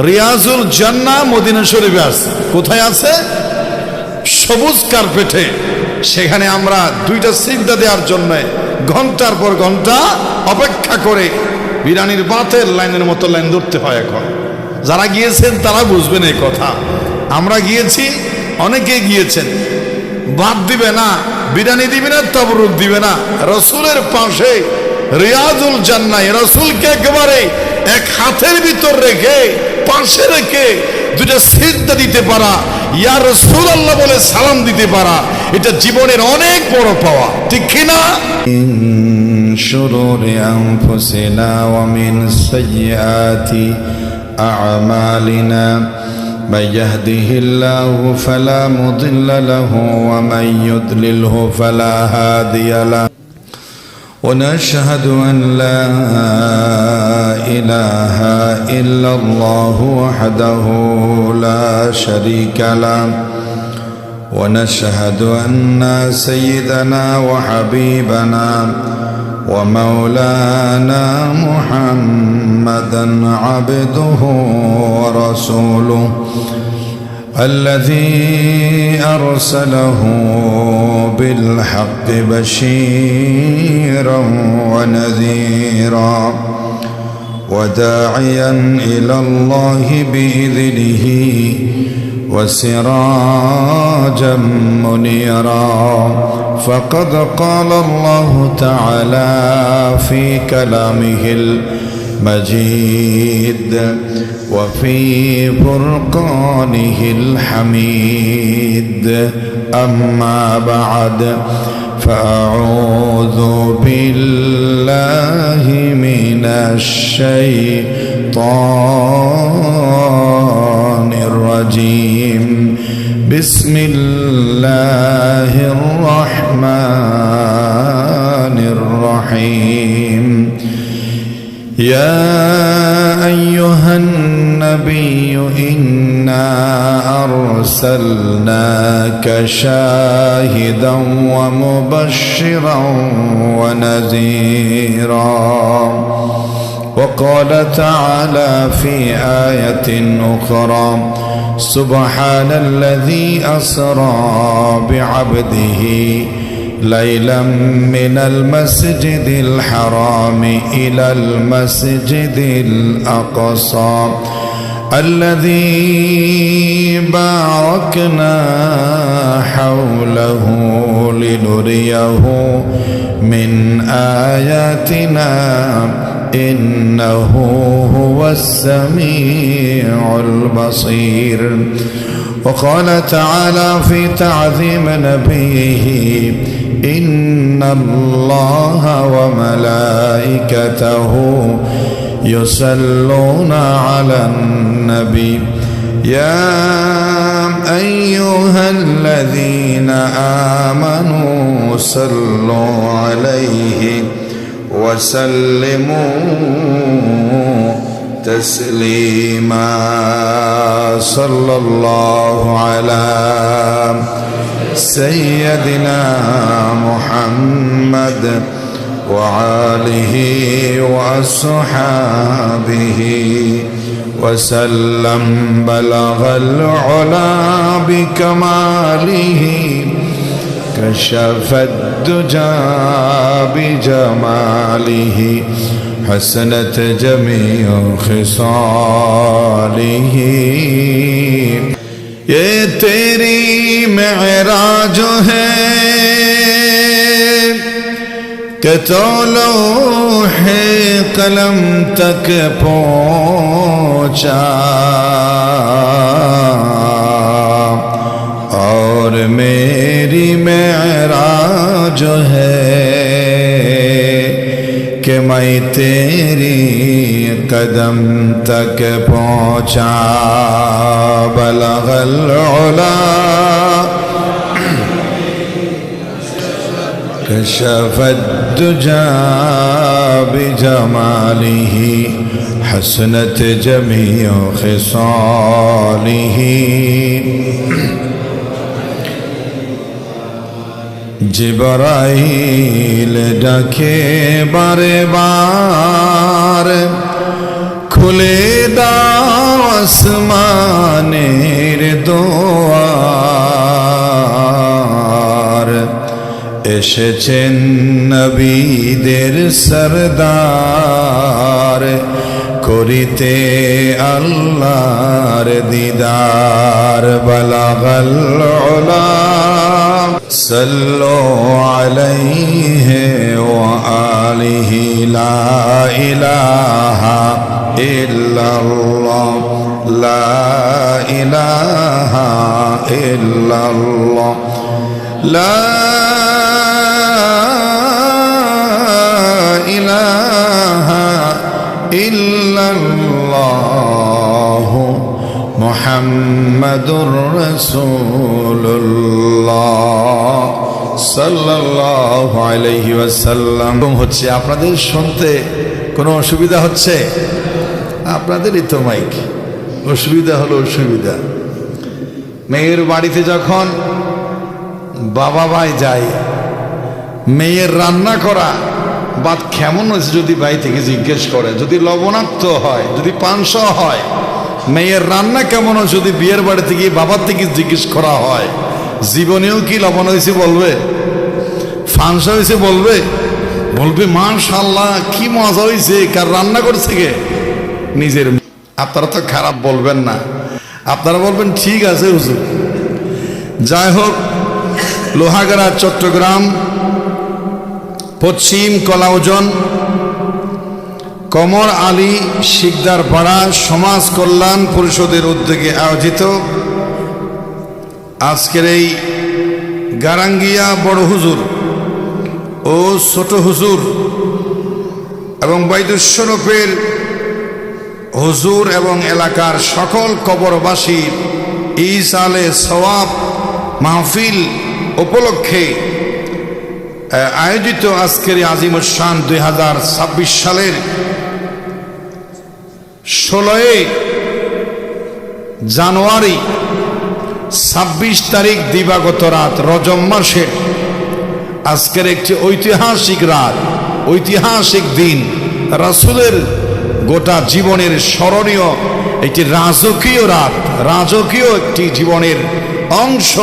রিয়াজুল জান্নাহ Medina শরীফে আছে। কোথায় আছে? সবুজ কার্পেটে। সেখানে আমরা দুইটা সিজদা দেওয়ার জন্য ঘন্টার পর ঘন্টা অপেক্ষা করে বিরানির বাতের লাইনের মতো লাইন ধরতে হয়। এখন যারা গিয়েছেন তারা বুঝবেন এই কথা। আমরা গিয়েছি, অনেকে গিয়েছেন। বাদ দিবে না, বিরানি দিবে না, তাবরুক দিবে না। রসুলের পাশে রিয়াজুল জান্নাহ, রসুলকে একেবারে এক হাতের ভিতর রেখে, পাশে রেখে দুটা সিজদা দিতে পারা, ইয়া রাসূলুল্লাহ বলে সালাম দিতে পারা, এটা জীবনের অনেক বড় পাওয়া, ঠিক কিনা? মিন শুরুরি আনফুসিনা ওয়া মিন সাইয়্যাতি আ'মালিনা মান ইয়াহদিহিল্লাহু ফালা মুদিল্লা লাহু ওয়া মান ইউদ্লিলহু ফালা হাদিয়া লাহু ونشهد أن لا إله إلا الله وحده لا شريك له ونشهد أن سيدنا وحبيبنا ومولانا محمدا عبده ورسوله الذي أرسله بالحق بشيرا ونذيرا وداعيا إلى الله بإذنه وسراجا منيرا فقد قال الله تعالى في كلامه المجيد وفي فرقانه الحميد أما بعد فأعوذ بالله من الشيطان الرجيم بسم الله الرحمن الرحيم يا أيها النبي إنا أرسلناك شاهدا ومبشرا ونذيرا وقال تعالى في آية أخرى سبحان الذي أسرى بعبده ليلا من المسجد الحرام إلى المسجد الأقصى الذي باركنا حوله لنريه من آياتنا إنه هو السميع البصير وقال تعالى في تعظيم نبيه إن الله وملائكته يصلون على النبي يا أيها الذين آمنوا صلوا عليه وسلموا تسليما صلى الله على سيدنا محمد وآله وأصحابه وسلم بلغ العلا بكماله كشف الدجى بجماله حسنت جميع خصاله ये तेरी मेराज है कि तो लौहे कलम तक पहुँचा और मेरी मेराज है कि मैं तेरी कदम तक पहुँचा बलगल उला कशफत दुजा बिजमालिही हसनत जमीउ खिसालिही जिब्राइल डाके बारे बार खुले दाव আসমানের দোয়ার এসেছেন নবীদের সরদার করিতে আল্লাহর দিদার বালাগাল উলা সাল্লু আলাইহি ওয়া আলিহি লা ইলাহা ইল্লাল্লাহ লা ইলাহা ইল্লাল্লাহ লা ইলাহা ইল্লাল্লাহ মুহাম্মাদুর রাসূলুল্লাহ সাল্লাল্লাহু আলাইহি ওয়াসাল্লাম। হচ্ছে আপনাদের শুনতে কোনো অসুবিধা হচ্ছে? আপনাদেরই তো মাইক, অসুবিধা হলো অসুবিধা। মেয়ের বাড়িতে যখন বাবা ভাই যায়, মেয়ের রান্না করা ভাত কেমন হয়েছে যদি ভাই থেকে জিজ্ঞেস করে, যদি লবণাক্ত হয়, যদি পানসা হয়, মেয়ের রান্না কেমন হয় যদি বিয়ের বাড়ি থেকে বাবার থেকে জিজ্ঞেস করা হয়, জীবনেও কি লবণ হয়েছে বলবে? ফানসা হয়েছে বলবে? বলবে মাশাআল্লাহ কি মজা হয়েছে, কার রান্না করছে কে? নিজের। আপনারা তো খারাপ বলবেন না, আপনারা বলবেন ঠিক আছে হুজুর। যাই হোক, লোহাগাড়া চট্টগ্রাম পশ্চিম কলাউজন কমর আলী শিকদার পাড়া সমাজ কল্যাণ পরিষদের উদ্যোগে আয়োজিত আজকের এই গারাঙ্গিয়া বড় হুজুর ও ছোট হুজুর এবং বাইতুশরফের হুজুর এবং এলাকার সকল কবরবাসীর ইসালে সওয়াব মাহফিল উপলক্ষে আয়োজিত আজকের আজিমুশান 2026 সালের 16 জানুয়ারি 26 তারিখ দিবাগত রাত রজব মাসের আজকের একটি ঐতিহাসিক রাত, ঐতিহাসিক দিন, রাসূলের গোটা জীবনের স্মরণীয় একটি রাজকীয় রাত, রাজকীয় একটি জীবনের অংশ।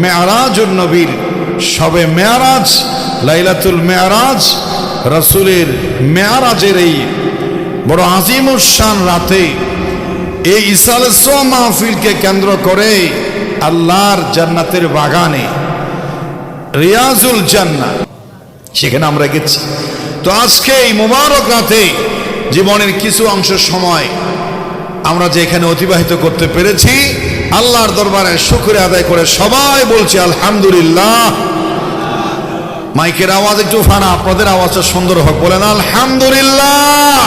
মেরাজুন নবীর শবে মেরাজ, লাইলাতুল মেরাজ, রাসূলের মেরাজের এই বড় আজিমুশান রাতে এই ইসালে সোয়া মাহফিলকে কেন্দ্র করে আল্লাহর জান্নাতের বাগানে রিয়াজুল জান্নাহ, সেখানে আমরা গেছি। তো আজকে এই মুবারক রাতে জীবনের কিছু অংশ সময় আমরা যে এখানে অতিবাহিত করতে পেরেছি, আল্লাহর দরবারে শুকরিয়া আদায় করে সবাই বলছি আলহামদুলিল্লাহ। মাইকের আওয়াজ একটু ফানা, আপনাদের আওয়াজটা সুন্দর হোক, বলেন আলহামদুলিল্লাহ।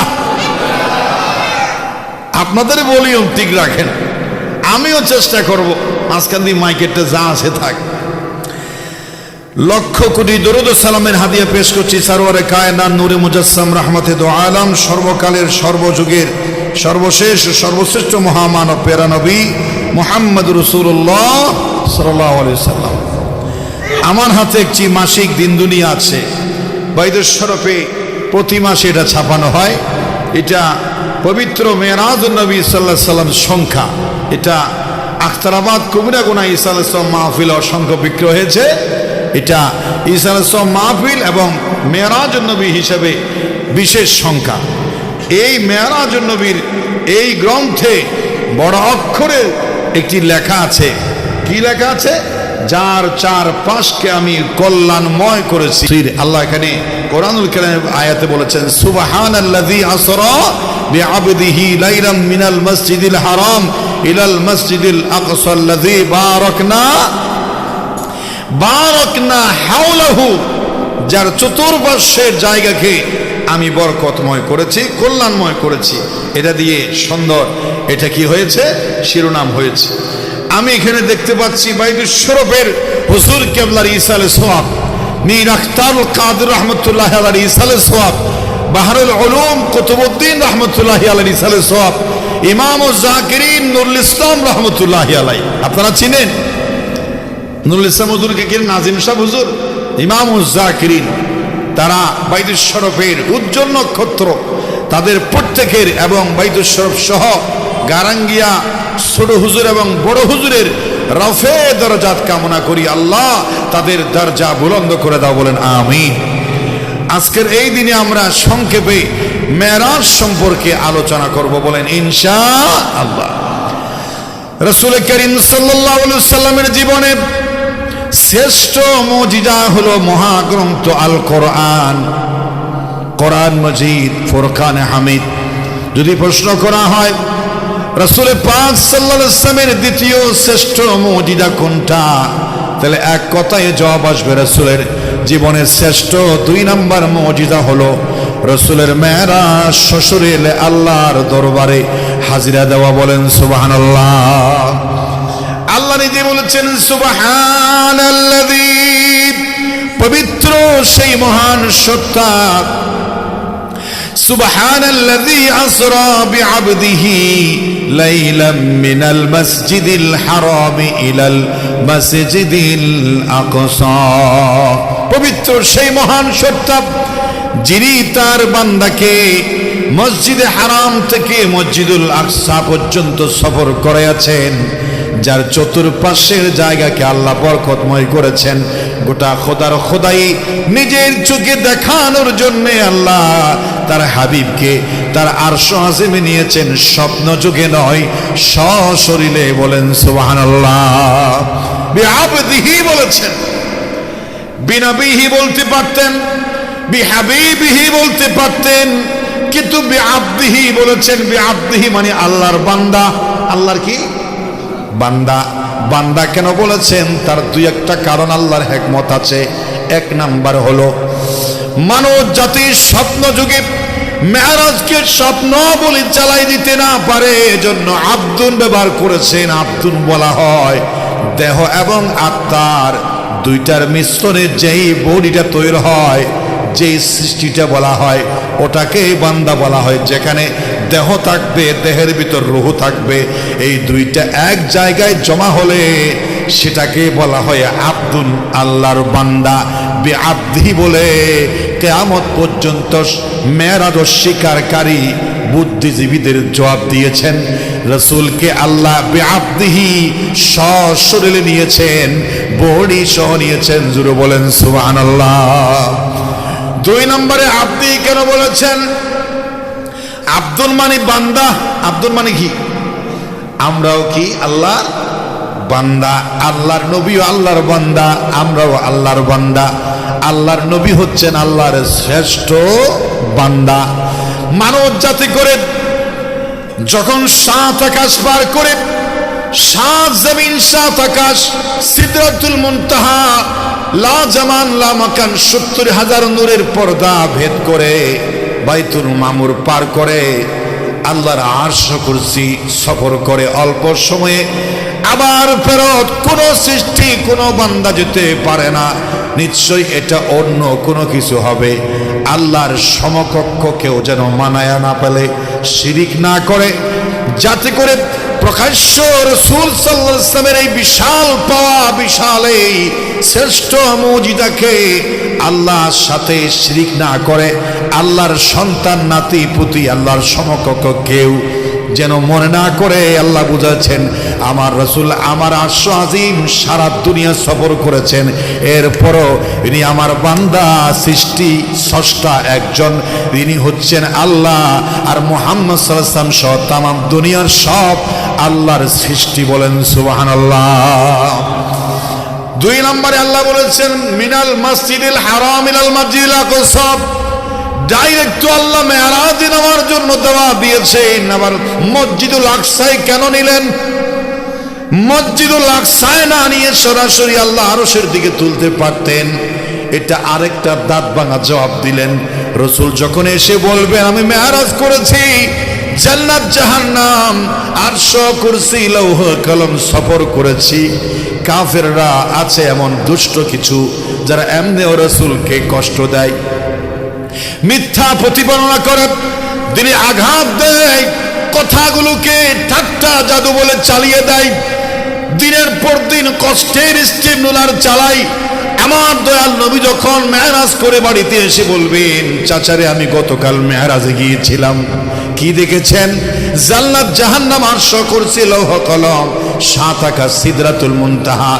আপনাদের ভলিউম ঠিক রাখেন, আমিও চেষ্টা করব মাঝখান দিয়ে মাইকেরটা যা আছে থাক। লক্ষ কোটি দরুদ ও সালামের হাদিয়া পেশ করছি সারওয়ারে কায়নাত নূরে মুজাসসাম রাহমাতে দো আলম, সর্বকালের সর্বযুগের সর্বশেষ সর্বশ্রেষ্ঠ মহামানব পেরা নবী মুহাম্মদ রাসূলুল্লাহ সাল্লাল্লাহু আলাইহি সাল্লাম। আমার হাতে একটি মাসিক দিন দুনিয়া আছে, বাইতুশরফে প্রতি মাসে এটা ছাপানো হয়। এটা পবিত্র মেরাজুন নবী সাল্লাল্লাহু আলাইহি সাল্লাম সংখ্যা। এটা আখতারাবাদ কবিরাগুনা ঈসা আলাইহিস সালাম মাহফিল অসংখ্য বিক্রি হয়েছে। এটা ঈসা আলাইহিস সালাম মাহফিল এবং মেরাজুন নবী হিসেবে বিশেষ সংখ্যা। এই মেরাজুন নবীর এই গ্রন্থে বড় অক্ষরে একটি লেখা আছে। কি লেখা আছে? যার চারপাশকে আমি কল্যাণময় করেছি। আল্লাহ এখানে কোরআনুল কারীমের আয়াতে বলেছেন, সুবহানাল্লাযী আসরা বিআবদিহি লাইলাম মিনাল মসজিদিল হারাম ইলাল মসজিদিল আকসাল্লাযী বারাকনা হাওলাহু, যার চতুর্পার্শ্বের জায়গাকে আমি বরকতময় করেছি, কল্যাণময় করেছি। এটা দিয়ে সুন্দর এটা কি হয়েছে? শিরোনাম হয়েছে। আমি এখানে দেখতে পাচ্ছি বাইতুশরফের হুজুর কেবলার ইসালে সোয়াব, মীর আখতারুল কাদের রহমতুল্লাহ আলাইহি ইসালে সোয়াব, বাহরুল উলুম কুতুবউদ্দিন রহমতুল্লাহ আলাইহি ইসালে সোয়াব, ইমাম জাকিরিন নুরুল ইসলাম রহমতুল্লাহ আলাইহি। আপনারা চিনেন নুরুল ইসলাম হুজুরকে? কি নাজিম সাহেব হুজুর, ইমাম জাকিরিন, তারা বাইতুশরফের উজ্জ্বল নক্ষত্র। তাদের প্রত্যেকের এবং বাইতুশরফ সহ গারাঙ্গিয়া ছোট হুজুর এবং বড় হুজুরের রফে দরজাত কামনা করি, আল্লাহ তাদের দরজা বুলন্দ করে দাও, বলেন আমিন। আজকের এই দিনে আমরা সংক্ষেপে মেরাজ সম্পর্কে আলোচনা করব, বলেন ইনশাআল্লাহ। রাসূল করিম সাল্লাল্লাহু আলাইহি সাল্লামের জীবনে শ্রেষ্ঠ মুজিজা হলো মহাগ্রন্থ আল কোরআন, কোরআন মজিদ, ফুরকান হামিদ। যদি প্রশ্ন করা হয় রাসূল পাক সাল্লাল্লাহু আলাইহি ওয়াসাল্লামের দ্বিতীয় শ্রেষ্ঠ মুজিজা কোনটা, তাহলে এক কথায় জবাব আসবে রাসূলের জীবনের শ্রেষ্ঠ 2 নম্বর মুজিজা হলো রাসূলের মেরাজ, শ্বশুর এলে আল্লাহর দরবারে হাজিরা দেওয়া, বলেন সুবহানাল্লাহ। আল্লাহ নিজে বলেছেন সুবহানাল্লাযী, পবিত্র সেই মহান সত্তা, সুবহানাল্লাযী আসরা বিআবদিহি লাইলাম মিনাল মাসজিদিল হারাম ইলাল মাসজিদিল আকসা। পবিত্র সেই মহান সত্তা যিনি তার বান্দাকে মসজিদে হারাম থেকে মসজিদুল আকসা পর্যন্ত সফর করেছেন, যার চতুর্পাশের জায়গাকে আল্লাহ বরকতময় করেছেন। গোটা খোদার খোদাই নিজের চোখে দেখানোর জন্য আল্লাহ তার হাবিবকে তার আরশ আজিমে নিয়েছেন, স্বপ্ন যুগে নয়, সশরীরে, বলেন সুবহানাল্লাহ। বিআবদিহি বলেছেন, বিনবিহি বলতে পারতেন, বিহাবিবিহি বলতে পারতেন, কিন্তু বিআবদিহি বলেছেন। বিআবদিহি মানে আল্লাহর বান্দা। আল্লাহর কি বান্দা? বান্দা কেন বলেছেন তার 2-1টা কারণ আল্লাহর হিকমত আছে। 1 নাম্বার হলো মানব জাতির স্বপ্ন যুগে মেরাজকে স্বপ্ন বলে চালাই দিতে না পারে, এজন্য আব্দুন ব্যবহার করেছেন। আব্দুন বলা হয় দেহ এবং আত্মার 2টার মিশ্রণে যেই বডিটা তৈরি হয়, যেই সৃষ্টিটা বলা হয় ওটাকে বান্দা বলা হয়। যেখানে দেহ থাকবে, দেহের ভিতর রূহ থাকবে, এই 2টা এক জায়গায় জমা হলে সেটাকে বলা হয় আব্দুল, আল্লাহর বান্দা। বিআবদিহি বলে কিয়ামত পর্যন্ত মেরাজ স্বীকারকারী বুদ্ধিজীবীদের জবাব দিয়েছেন। রাসূলকে আল্লাহ বিআবদিহি সশরীরে নিয়েছেন, বডি সহ নিয়েছেন, জুড়ে বলেন সুবহানাল্লাহ। 2 নম্বরে আব্দি কেন বলেছেন? আব্দুল মানে বান্দা। আব্দুল মানে কি? আমরাও কি আল্লাহর বান্দা। আল্লাহর নবীও আল্লাহর বান্দা, আমরাও আল্লাহর বান্দা। আল্লাহর নবী হচ্ছেন আল্লাহর শ্রেষ্ঠ বান্দা। মানব জাতি করে যখন 7 আকাশ পার করে, 7 জমিন 7 আকাশ, সিদরাতুল মুনতাহা, লা জামান লা মাকান, 70,000 নূরের পর্দা ভেদ করে বাইতুল মামুর পার করে আল্লাহর আরশ কুরসি সফর করে অল্প সময়ে আবার ফেরত। কোন সৃষ্টি, কোন বান্দা যেতে পারে না। নিশ্চয়ই এটা অন্য কোনো কিছু হবে। আল্লাহর সমকক্ষ কেউ যেন মানায়া না পেলে, শিরিক না করে, যাতে করে প্রকাশ্য রাসূল সাল্লাল্লাহু আলাইহি ওয়াসাল্লামের এই বিশাল পাওয়া, বিশাল এই শ্রেষ্ঠ মুজিজাকে আল্লাহর সাথে শিরিক না করে, আল্লাহর সন্তান, নাতি পুতি, আল্লাহর সমকক্ষ কেউ যেন মনে না করে। আল্লাহ বুঝাচ্ছেন আমার রাসূল আমার আরশ আজিম সারা দুনিয়া সফর করেছেন, এরপরও ইনি আমার বান্দা, সৃষ্টি স্রষ্টা একজন, ইনি হচ্ছেন আল্লাহ। আর মুহাম্মদ সাল্লাল্লাহু আলাইহি ওয়াসাল্লাম সহ তামাম দুনিয়ার সব আল্লাহর সৃষ্টি, বলেন সুবহানাল্লাহ। 2 নম্বরে আল্লাহ বলেছেন মিনাল মসজিদিল হারাম ইলাল মসজিদিল আকসা। ডাইরেক্ট আল্লাহ মেরাজে নেওয়ার জন্য দেওয়া দিয়েছেন। আবার মসজিদুল আকসায় কেন নিলেন? মসজিদুল আকসায় না নিয়ে সরাসরি আল্লাহ আরশের দিকে তুলতে পারতেন। এটা আরেকটা দাঁত ভাঙা জবাব দিলেন। রাসূল যখন এসে বলবেন আমি মেরাজ করেছি, জান্নাত জাহান্নাম, আরশ কুরসি লৌহ কলম সফর করেছি, কাফেররা আছে এমন দুষ্ট কিছু যারা এমনিও রাসূলকে কষ্ট দেয়, মিথ্যা প্রতিবর্ণনা করে, দিনে আঘাত দেয়, কথাগুলোকে ঠাট্টা জাদু বলে চালিয়ে দেয়, দিনের পর দিন কষ্টের স্টিম রোলার চালায়। আমার দয়াল নবী যখন মেরাজ করে বাড়িতে এসে বলবেন চাচারে আমি গতকাল মেরাজে গিয়েছিলাম, কি দেখেছেন? জান্নাত জাহান্নাম আরশ কুরসি লৌহ কলম 7 আকাশ সিদরাতুল মুনতাহা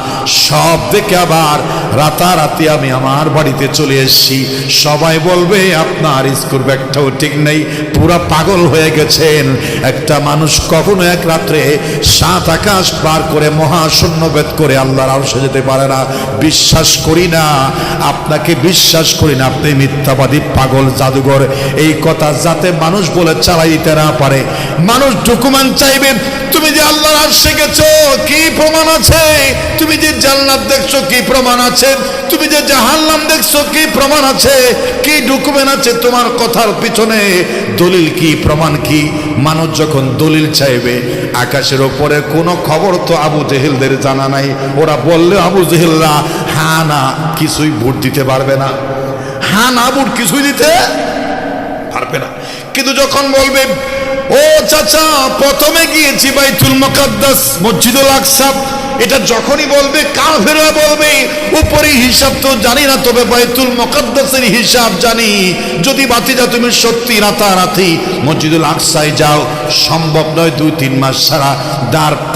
সব দেখে আবার রাতারাতি আমি আমার বাড়িতে চলে এসেছি। সবাই বলবে আপনার স্কুল ব্যাগটাও ঠিক নেই, পুরা পাগল হয়ে গেছেন। একটা মানুষ কখনো এক রাত্রে 7 আকাশ পার করে মহাশূন্যভেদ করে আল্লাহর আরশে যেতে পারে না। বিশ্বাস করি না, আপনাকে বিশ্বাস করি না, আপনি মিথ্যাবাদী পাগল জাদুঘর। এই কথা যাতে মানুষ বলে চালাই দিতে না পারে। মানুষ ডকুমেন্ট চাইবে, তুমি যে আল্লাহর আরশে গেছো কি প্রমাণ আছে? তুমি যে জান্নাত দেখছো কি প্রমাণ আছে? তুমি যে জাহান্নাম দেখছো কি প্রমাণ আছে? কি ডকুমেন্ট আছে তোমার কথার পিছনে? দলিল কি, প্রমাণ কি? মানুষ যখন দলিল চাইবে, আকাশের ওপরে কোনো খবর তো আবু জেহেলদের জানা নাই। ওরা বললে আবু জেহেলরা হ্যাঁ না কিছুই ভোট দিতে পারবে না, হ্যাঁ না ভোট কিছুই দিতে পারবে না। কিন্তু যখন বলবে ও চাচা প্রথমে গিয়েছি বাইতুল মুকাদ্দাস মসজিদুল আকসা, এটা যখনই বলবে কাফেররা বলবে উপরে হিসাব তো জানি না, তবে বাইতুল মুকাদ্দাসের হিসাব জানি। যদি বাতিজা তুমি সত্যি রাতারাতি মসজিদুল আকসায় যাও, সম্ভব নয় 2-3 মাস ছাড়া।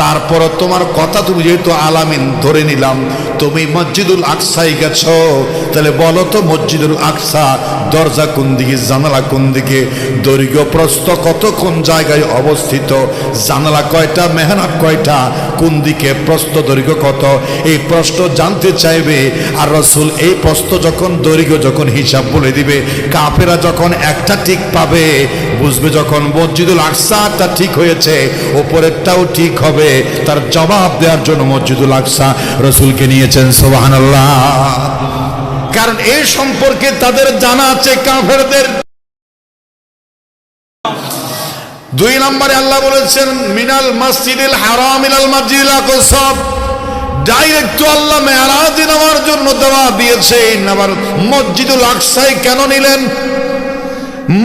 তারপর তোমার কথা তুমি যেহেতু আলামিন ধরে নিলাম, তুমি মসজিদুল আকসায় গেছো, তাহলে বলো তো মসজিদুল আকসা দরজা কোন দিকে, জানালা কোন দিকে, দৈর্ঘ্য প্রস্থ কত, কোন জায়গায় অবস্থিত, জানালা কয়টা, মেহরাব কয়টা, কোন দিকে, প্রস্থ দৈর্ঘ্য কত, এই প্রশ্ন জানতে চাইবে। আর রাসূল এই প্রস্থ যখন দৈর্ঘ্য যখন হিসাব বলে দিবে, কাফেরা যখন একটা ঠিক পাবে, বুঝবে যখন মসজিদুল আকসাটা ঠিক হয়েছে উপরেরটাও ঠিক হবে। তার জবাব দেওয়ার জন্য মসজিদুল আকসা রাসূলকে নিয়েছেন সুবহানাল্লাহ। কারণ এই সম্পর্কে তাদের জানা আছে কাফেরদের। 2 নম্বরে আল্লাহ বলেছেন মিনাল মসজিদিল হারাম ইলাল মসজিদিল আকসা, ডাইরেক্ট তো আল্লাহ মেরাজে নেওয়ার জন্য দেওয়া দিয়েছেন। আবার মসজিদুল আকসায় কেন নিলেন?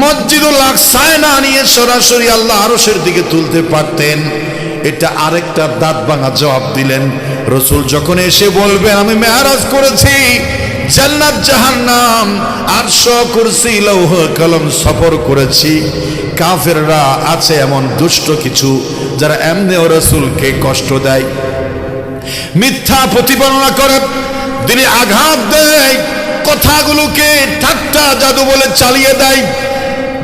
মসজিদুল আকসায় না নিয়ে সরাসরি আল্লাহ আরশের দিকে তুলতে পারতেন। এটা আরেকটা দাঁত ভাঙা জবাব দিলেন। রাসূল যখন এসে বলবেন আমি মেরাজ করেছি, জান্নাত জাহান্নাম আরশ কুরসি লৌহ কলম সফর করেছি, কাফেররা আছে এমন দুষ্ট কিছু যারা এমনিও রাসূলকে কষ্ট দেয়, মিথ্যা প্রতিবর্ণনা করে, দিনে আঘাত দেয়, কথাগুলোকে ঠাট্টা জাদু বলে চালিয়ে দেয়,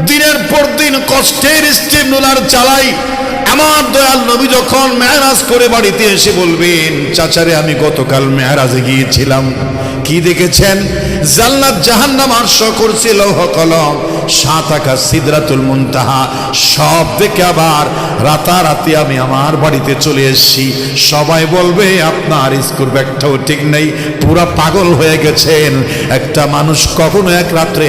দিনের পর দিন কষ্টের স্টিমরোলার চালাই। আমার দয়াল নবী যখন মেরাজ করে বাড়িতে এসে বলবেন চাচারে আমি গতকাল মেরাজে গিয়েছিলাম, কি দেখেছেন? জান্নাত জাহান্নাম আরশ কুরসি লৌহ কলম 7 আকাশ সিদরাতুল মুনতাহা সব দেখে আবার রাতারাতি আমি আমার বাড়িতে চলে এসেছি। সবাই বলবে আপনার স্কুল ব্যাগটাও ঠিক নেই, পুরা পাগল হয়ে গেছেন। একটা মানুষ কখনো এক রাত্রে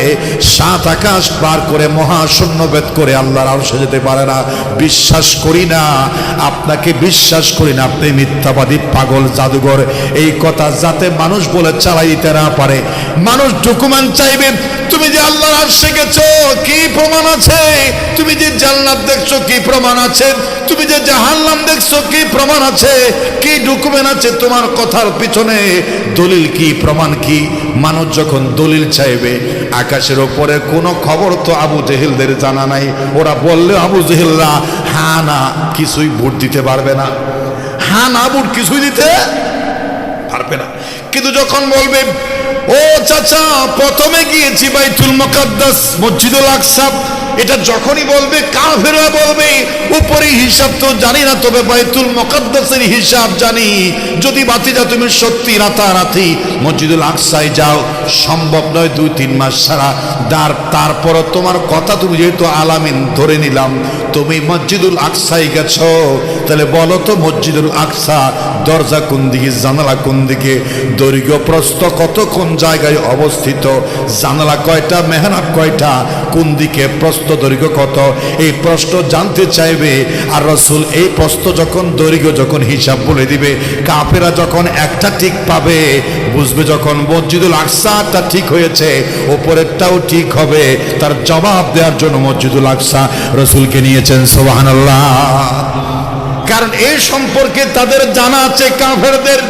7 আকাশ পার করে মহাশূন্যভেদ করে আল্লাহর আরশে যেতে পারে না। বিশ্বাস করি না, আপনাকে বিশ্বাস করি না, আপনি মিথ্যাবাদী পাগল জাদুঘর। এই কথা যাতে মানুষ বলে চালাই দিতে না পারে। মানুষ ডকুমেন্ট চাইবে, তুমি যে আল্লাহর আরশে গেছো কি প্রমাণ আছে? তুমি যে জান্নাত দেখছো কি প্রমাণ আছে? তুমি যে জাহান্নাম দেখছো কি প্রমাণ আছে? কি ডকুমেন্ট আছে তোমার কথার পিছনে? দলিল কি, প্রমাণ কি? মানুষ যখন দলিল চাইবে, আকাশের ওপরে কোনো খবর তো আবু জেহেলদের জানা নাই। ওরা বললে আবু জেহেলরা হ্যাঁ না কিছুই ভোট দিতে পারবে না, হ্যাঁ না ভোট কিছুই দিতে পারবে না। কিন্তু যখন বলবে ও চাচা প্রথমে গিয়েছি বাইতুল মুকাদ্দাস মসজিদুল আকসা, এটা যখনই বলবে কাফেররা বলবে উপরে হিসাব তো জানি না, তবে বাইতুল মুকাদ্দাসের হিসাব জানি। যদি বাতিজা তুমি সত্যি রাতারাতি মসজিদুল আকসায় যাও, সম্ভব নয় 2-3 মাস ছাড়া। তারপর তোমার কথা তুমি যেহেতু আলামিন ধরে নিলাম, তুমি মসজিদুল আকসায় গেছো, তাহলে বলো তো মসজিদুল আকসা দরজা কোন দিকে, জানালা কোন দিকে, দৈর্ঘ্য প্রস্থ কত, কোন জায়গায় অবস্থিত, জানালা কয়টা, মেহরাব কয়টা, কোন দিকে, প্রস্থ দৈর্ঘ্য কত, এই প্রশ্ন জানতে চাইবে। আর রাসূল এই প্রশ্ন যখন দৈর্ঘ্য যখন হিসাব বলে দিবে, কাফেরা যখন একটা ঠিক পাবে, বুঝবে যখন মসজিদুল আকসাটা ঠিক হয়েছে উপরেরটাও ঠিক হবে। তার জবাব দেওয়ার জন্য মসজিদুল আকসা রাসূলকে নিয়েছেন সুবহানাল্লাহ। কারণ এই সম্পর্কে তাদের জানা আছে কাফেরদের।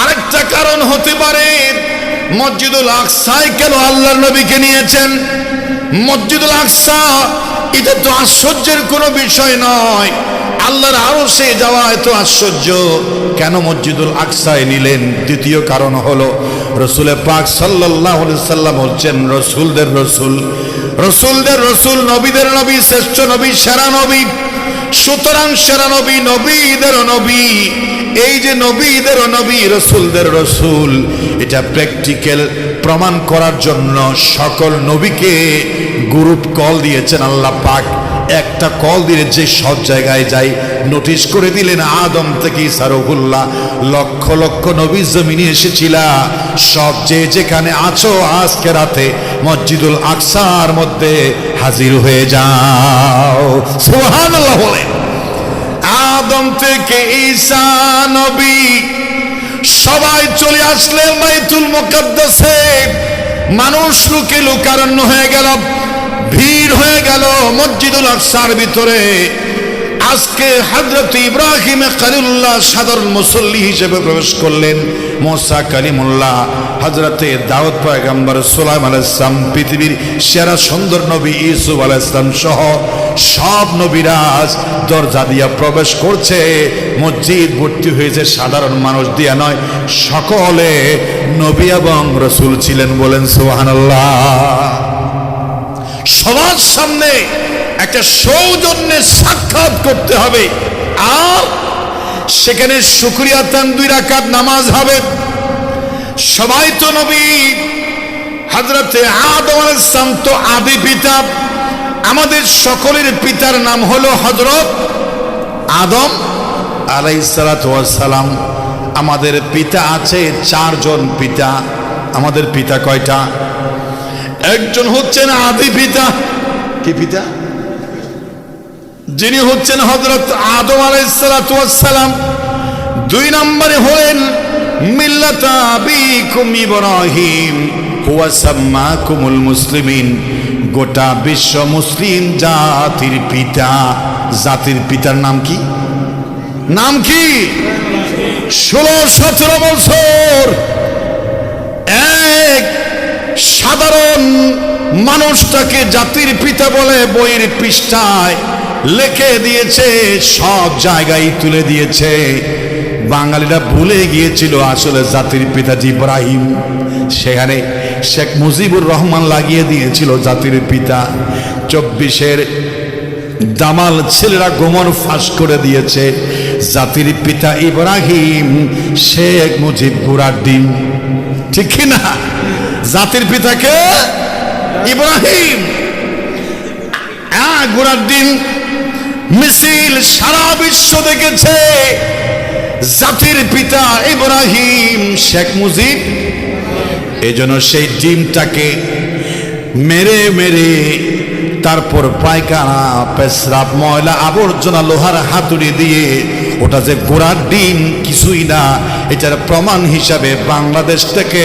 আরেকটা কারণ হতে পারে মসজিদুল আকসায় কেন আল্লাহর নবীকে নিয়েছেন? মসজিদুল আকসা এটা তো আশ্চর্যের কোনো বিষয় নয়। আল্লাহর আরশে যাওয়া এত আশ্চর্য কেন মসজিদুল আকসায় নিলেন? দ্বিতীয় কারণ হলো রসুল পাক সাল্লাল্লাহু আলাইহি সাল্লাম হচ্ছেন রসুলদের রসুল, রসুলদের রসুল, নবীদের নবী, শ্রেষ্ঠ নবী, সেরা নবী। সুতরাং সেরা নবী, নবীদের নবী। এই যে নবীদের নবী, রসুলদের রসুল, এটা প্র্যাকটিক্যাল প্রমাণ করার জন্য সকল নবীকে গ্রুপ কল দিয়েছেন আল্লাহ পাক। একটা কল দিলে যে সব জায়গায় যাই নোটিশ করে দিলেন, আদম থেকে ঈসা রুহুল্লাহ, লক্ষ লক্ষ নবী জমিনে এসেছিলা, সব যে যেখানে আছো আজকে রাতে মসজিদুল আকসার মধ্যে হাজির হয়ে যাও। সুবহানাল্লাহ বলেন। আদম থেকে ঈসা নবী সবাই চলে আসলেন বাইতুল মুকাদ্দাসে। মানুষ লুকে লুকারণ্য হয়ে গেল, ভিড় হয়ে গেল মসজিদুল আকসার ভিতরে। আজকে হযরত ইব্রাহিম খলিলুল্লাহ সাধারণ মুসল্লি হিসেবে প্রবেশ করলেন, মুসা কালিমুল্লাহ, হযরতে দাউদ পয়গম্বর, সুলাইমান আলাইহিস সালাম, পৃথিবীর সেরা সুন্দর নবী ইউসুফ আলাইহিস সালাম সহ সব নবীরা দরজা দিয়ে প্রবেশ করছে। মসজিদ ভর্তি হয়েছে সাধারণ মানুষ দিয়া নয়, সকলে নবী এবং রসুল ছিলেন। বলেন সুবহানাল্লাহ। সবার সামনে একটা সৌজন্যের সাক্ষাৎ করতে হবে, আর সেখানে শুকরিয়া তান 2 রাকাত নামাজ হবে। সবাই তো নবী। হযরতে আদম আলাইহিস সালাম তো আদি পিতা। আমাদের সকলের পিতার নাম হলো হযরত আদম আলাইহিস সালাতু ওয়াস সালাম। আমাদের পিতা আছে 4 জন পিতা। আমাদের পিতা কয়টা? একজন হচ্ছেন আদি পিতা। কি পিতা? যিনি হচ্ছেন হযরত আদম আলাইহিস সালাতু ওয়াস সালাম। 2 নম্বরে হলেন মিল্লাতা আবিকুম ইব্রাহিম হুয়া সাম্মাকুমুল মুসলিমিন, গোটা বিশ্ব মুসলিম জাতির পিতা। জাতির পিতার নাম কি? নাম কি? 16-17 বছর এক সাধারণ মানুষটাকে জাতির পিতা বলে বইয়ের পৃষ্ঠায় লিখে দিয়েছে, সব জায়গায় তুলে দিয়েছে। বাঙালিরা ভুলে গিয়েছিল আসলে জাতির পিতা ইব্রাহিম। সেখানে শেখ মুজিবুর রহমান লাগিয়ে দিয়েছিল জাতির পিতা। 24-এর দামাল ছেলেরা গোমর ফাঁস করে দিয়েছে জাতির পিতা ইব্রাহিম, শেখ মুজিব গোড়ার ডিম। ঠিক কিনা? জাতির পিতাকে ইব্রাহিম, গোড়ার ডিম। মিছিল সারা বিশ্ব দেখেছে জাতির পিতা ইব্রাহিম, শেখ মুজিব। এজন্য সেই ডিমটাকে মেরে মেরে তারপর পায়খানা, পেশরাব, ময়লা আবর্জনা, লোহার হাতুড়ি দিয়ে ওটা যে গোড়ার ডিম কিছুই না, এটার প্রমাণ হিসাবে বাংলাদেশ থেকে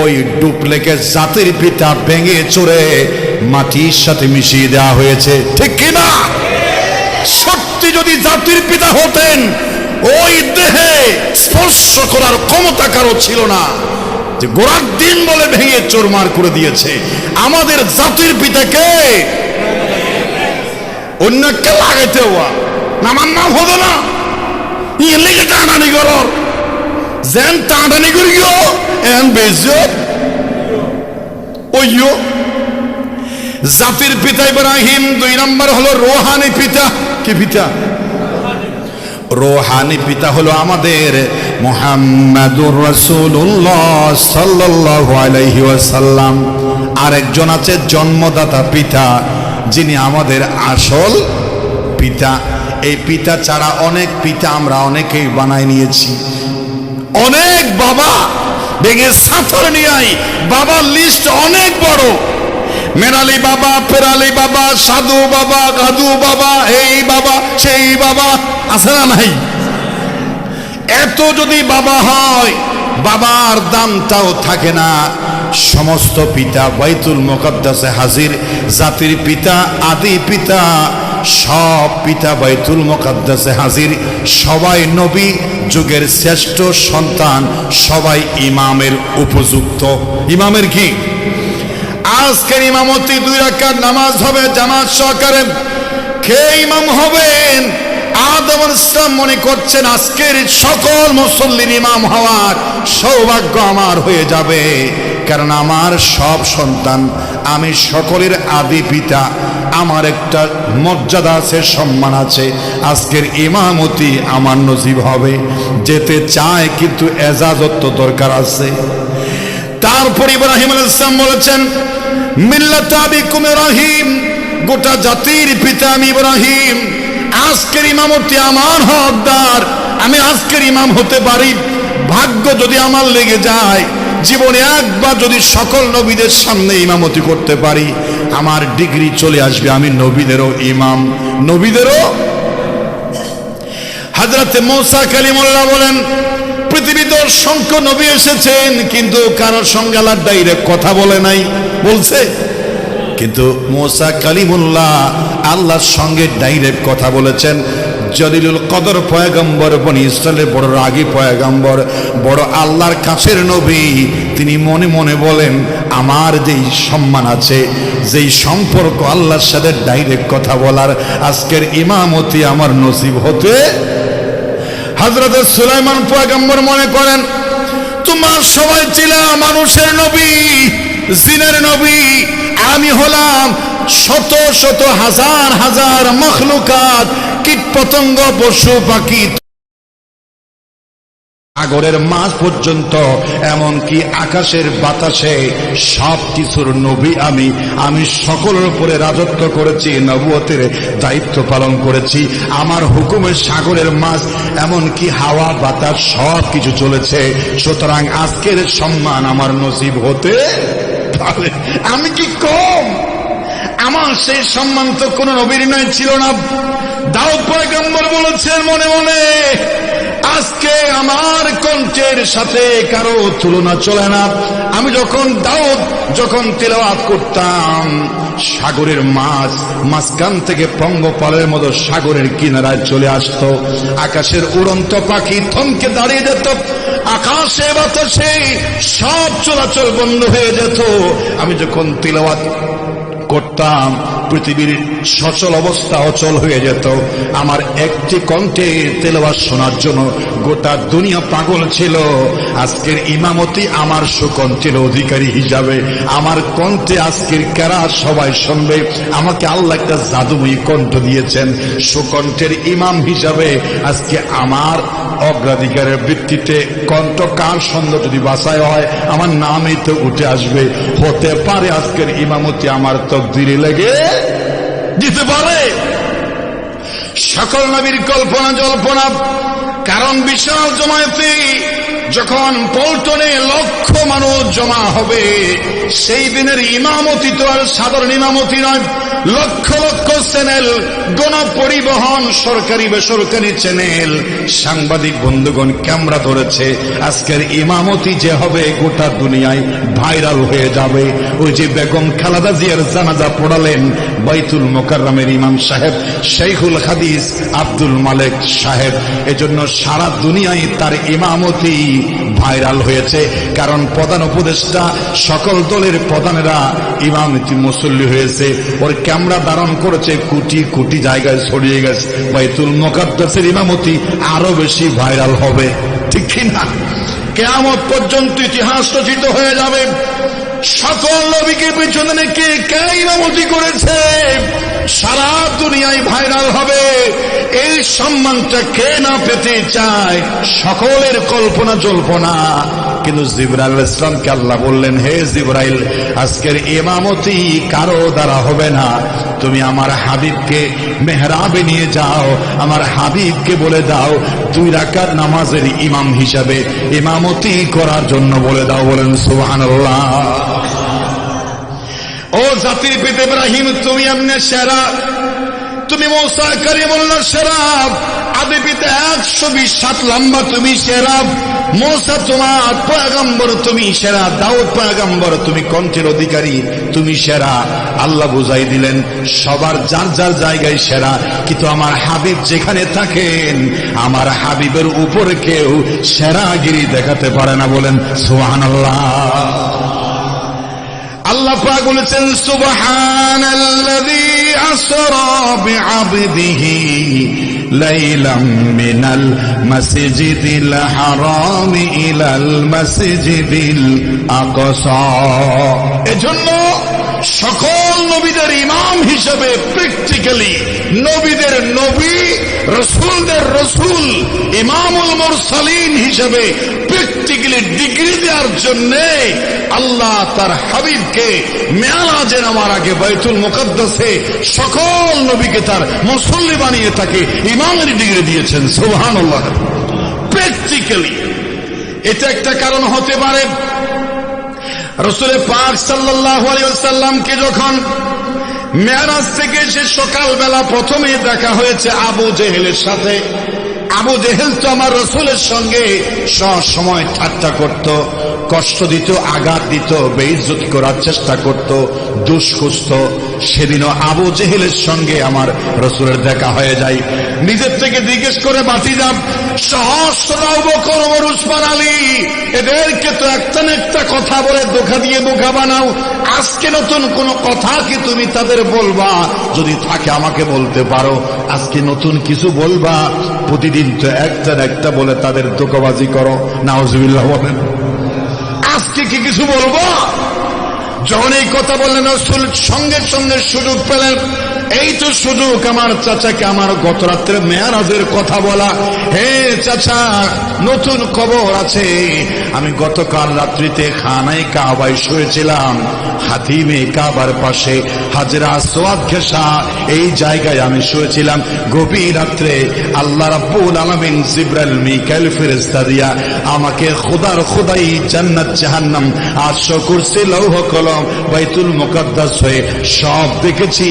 ওই ডুপ্লিকেট জাতির পিতা ভেঙে চড়ে মাটির সাথে মিশিয়ে দেওয়া হয়েছে। ঠিক কিনা? সত্যি যদি জাতির পিতা হতেন, ওই দেহে স্পর্শ করার ক্ষমতা কারো ছিল না, যে গোড়ার দিন বলে ভেঙে চোরমার করে দিয়েছে। আমাদের জাতির পিতাকে অন্যকে লাগাইতে হওয়া, আমার নাম হতো না, ইয়ে লিখে টানানি করর, যেন টানানি করিও এন বেজত ওইও। জাতির পিতা ইব্রাহিম। 2 নম্বর হলো রোহানি পিতা। কি পিতা? রোহানি পিতা হলো আমাদের মুহাম্মাদুর রাসূলুল্লাহ সাল্লাল্লাহু আলাইহি ওয়াসাল্লাম। আরেকজন আছে জন্মদাতা পিতা, যিনি আমাদের আসল পিতা। এই পিতা ছাড়া অনেক পিতা আমরা অনেকেই বানাই নিয়েছি। অনেক বাবা ভেঙে সাথর নিয়ে আই, বাবার লিস্ট অনেক বড়। মেরালি বাবা, পেরালি বাবা, সাধু বাবা, গাধু বাবা, এই বাবা, সেই বাবা, আছে না নাই? এত যদি বাবা হয়, বাবার দামটাও থাকে না। সমস্ত পিতা বাইতুল মুকাদ্দাসে হাজির। জাতির পিতা, আদি পিতা, সব পিতা বাইতুল মুকাদ্দাসে হাজির। সবাই নবী, যুগের শ্রেষ্ঠ সন্তান, সবাই ইমামের উপযুক্ত। ইমামের কি? আজকের ইমামতি 2 রাকাত নামাজ হবে জামাত সহকারে। কে ইমাম হবেন? আদম আলাইহিস সালাম মনে করছেন আজকের সকল মুসল্লির ইমাম হওয়ার সৌভাগ্য আমার হয়ে যাবে, কারণ আমার সব সন্তান, আমি সকলের আদি পিতা, আমার একটা মর্যাদা আছে, সম্মান আছে, আজকের ইমামতি আমার নসিব হবে। যেতে চায় কিন্তু এজাজত তো দরকার আছে। তারপর ইব্রাহিম আলাইহিস সালাম বলেছেন মিল্লাত আবিকুম ইব্রাহিম, গোটা জাতির পিতা আমি ইব্রাহিম, আজকের ইমামতি আমার হকদার, আমি আজকের ইমাম হতে পারি। ভাগ্য যদি আমার লেগে যায়, জীবনে একবার যদি সকল নবীদের সামনে ইমামতি করতে পারি, আমার ডিগ্রি চলে আসবে, আমি নবীদেরও ইমাম, নবীদেরও। হযরতে মূসা কালিমুল্লাহ বলেন পৃথিবীতে অসংখ্য নবী এসেছেন, কিন্তু কারোর সঙ্গে আল্লাহ ডাইরেক্ট কথা বলে নাই, বলছে? কিন্তু মূসা কালিমুল্লাহ আল্লাহর সঙ্গে ডাইরেক্ট কথা বলেছেন। জলিলুল কদর পয়গম্বর, বনি ইসরায়েলের বড় রাগী পয়গম্বর, বড় আল্লাহর কাছের নবী, তিনি মনে মনে বলেন আমার যেই সম্মান আছে, যেই সম্পর্ক আল্লাহর সাথে ডাইরেক্ট কথা বলার, আজকের ইমামতি আমার নসিব হতে। হযরত সুলাইমান পয়গম্বর মনে করেন তোমরা সবাই ছিল মানুষের নবী, জিনের নবী, আমি হলাম শত শত হাজার হাজার মখলুকাত, কীট পতঙ্গ, পশু পাখি, সাগরের মাছ পর্যন্ত, এমনকি আকাশের বাতাসে সব কিছুর নবী আমি সকলের উপরে রাজত্ব করেছি, নবুয়তের দায়িত্ব পালন করেছি। আমার হুকুমে সাগরের মাছ, এমনকি হাওয়া বাতাস সব কিছু চলেছে। সুতরাং আজকের সম্মান আমার নসিব হতে পারে। আমি কি কম? আমার সেই সম্মান তো কোন নবীর নয়, ছিল না। দাউদ পয়গম্বর বলেছেন মনে মনে আজকে আমার কণ্ঠের সাথে কারো তুলনা চলে না। আমি যখন তেলাওয়াত করতাম, সাগরের মাছ মাঝখান থেকে পঙ্গপালের মতো সাগরের কিনারায় চলে আসতো, আকাশের উড়ন্ত পাখি থমকে দাঁড়িয়ে যেত, আকাশে বাতাসে সব চলাচল বন্ধ হয়ে যেত। আমি যখন তেলাওয়াত করতাম, পৃথিবীর সচল অবস্থা অচল হয়ে যেত। আমার একটি কণ্ঠে তেলাওয়াত শোনার জন্য গোটা দুনিয়া পাগল ছিল। আজকের ইমামতি আমার সুকণ্ঠের অধিকারী হিসাবে, আমার কণ্ঠে আজকের কেরাত সবাই শুনবে। আমাকে আল্লাহ একটা জাদুময়ী কণ্ঠ দিয়েছেন, সুকণ্ঠের ইমাম হিসাবে আজকে আমার অগ্রাধিকারের ভিত্তিতে কণ্ঠ কার সুন্দর যদি বাছাই হয়, আমার নামই তো উঠে আসবে। হতে পারে আজকের ইমামতি আমার তকদিরে লেগে দিতে পারে। সকল নবীর কল্পনা জল্পনা, কারণ বিশাল জমায়েতে যখন পল্টনে লক্ষ মানুষ জমা হবে, সেই দিনের ইমামতি তো আর সাধারণ ইমামতি নয়। লক্ষ লক্ষ চ্যানেল, গণপরিবহন, সরকারি বেসরকারি চ্যানেল, সাংবাদিক বন্ধুগণ ক্যামেরা ধরেছে। আজকের ইমামতি যে হবে গোটা দুনিয়ায় ভাইরাল হয়ে যাবে। ওই যে বেগম খালেদা জিয়ার জানাজা পড়ালেন বাইতুল মোকাররমের ইমাম সাহেব শেখুল হাদিস আব্দুল মালেক সাহেব, এজন্য সারা দুনিয়ায় তার ইমামতি ভাইরাল হয়েছে। কারণ প্রধান উপদেষ্টা, সকল দলের প্রধানেরা ইমামতি মুসল্লি হয়েছে। ওর ক্যামেরা ধারণ করেছে, কোটি কোটি জায়গায় ছড়িয়ে গেছে। বাইতুল মুকাদ্দাসের ইমামতি আরো বেশি ভাইরাল হবে, ঠিক কিনা? কিয়ামত পর্যন্ত ইতিহাস রচিত হয়ে যাবে। সকল নবীকে পেছনে রেখে কে ইমামতি করেছে সারা দুনিয়ায় ভাইরাল হবে। এই সম্মানটা কে না পেতে চায়? সকলের কল্পনা জল্পনা। কিন্তু জিবরাইল আলাইহিস সালামকে আল্লাহ বললেন, হে জিবরাইল, আজকের ইমামতি কারো দ্বারা হবে না। তুমি আমার হাবিবকে মেহরাবে নিয়ে যাও, আমার হাবিবকে বলে দাও 2 রাকাত নামাজের ইমাম হিসাবে ইমামতি করার জন্য বলে দাও। বলেন সুবহানাল্লাহ। ও জাতির পিতা ইব্রাহিম, তুমি এমনি সেরা, তুমি মূসা কালিমুল্লাহ সেরা, আদি পিতা 120 লম্বা, তুমি সেরা। মূসা তোমার পয়গম্বর, তুমি সেরা। দাউদ পয়গম্বর, তুমি কণ্ঠের অধিকারী, তুমি সেরা। আল্লাহ বুঝাই দিলেন সবার যার যার জায়গায় সেরা, কিন্তু আমার হাবিব যেখানে থাকেন, আমার হাবিবের উপরে কেউ সেরাগিরি দেখাতে পারে না। বলেন সুবহানাল্লাহ। আল্লাহ পাক বলেছেন সুবহানাল্লাযী আসরা বিআবদিহি লাইলাম মিনাল মাসজিদিল হারাম ইলাল মাসজিদিল আকসা। এজন্য সকল নবীদের ইমাম হিসেবে প্র্যাকটিক্যালি নবীদের নবী, রাসূলদের রাসূল, ইমামুল মুরসালিন হিসেবে প্র্যাকটিক্যালি ডিগ্রি দেওয়ার জন্য আল্লাহ তার হাবিবকে মেরাজে নামার আগে বাইতুল মুকাদ্দাসে সকল নবীকে তার মুসল্লি বানিয়ে তাকে ইমামের ডিগ্রি দিয়েছেন। সুবহানাল্লাহ। প্র্যাকটিক্যালি এটা একটা কারণ হতে পারে। রাসূল পাক সাল্লাল্লাহু আলাইহি ওয়াসাল্লামকে যখন মেরাজ থেকে সে সকালবেলা প্রথমে দেখা হয়েছে আবু জেহেলের সাথে। আবু জেহেল তো আমার রাসূলের সঙ্গে সব সময় ঠাট্টা করত, কষ্ট দিত, আঘাত দিত, বেইজ্জতি করার চেষ্টা করত, দোষ খুঁজত। সেদিনও আবু জেহেলের সঙ্গে আমার রাসূলের দেখা হয়ে যায়। নিজের থেকে জিজ্ঞেস করে ভাতিজা সহস্র আবু বকর, ওমর, উসমান, আলী এদেরকে তো একটা না একটা কথা বলে ধোঁকা দিয়ে বোকা বানাও। আজকে নতুন কোন কথা কি তুমি তাদের বলবা? যদি থাকে আমাকে বলতে পারো। আজকে নতুন কিছু বলবা? প্রতিদিন তো একটা না একটা বলে তাদের ধোঁকাবাজি করো। নাউজুবিল্লাহ বলেন। আজকে কি কিছু বলবো? যখন এই কথা বললেন রাসূল সঙ্গে সঙ্গে সুযোগ পেলেন। এই তো সুযোগ আমার চাচাকে আমার গত রাত্রে মেরাজের কথা বলা। হে চাচা, নতুন খবর আছে। আমি গতকাল রাত্রিতে খানায় কাবায় শুয়েছিলাম, হাতিমে কাবার পাশে হাজরা আসওয়াদ ঘেঁষা এই জায়গায় আমি শুয়েছিলাম। গভীর রাত্রে আল্লাহ রাব্বুল আলামিন জিবরাইল, মিকাইল ফেরেশতা দিয়া আমাকে খোদার খোদাই, জান্নাত, জাহান্নাম, আরশ, কুরসি, লৌহ কলম, বাইতুল মুকাদ্দাস হয়ে সব দেখেছি।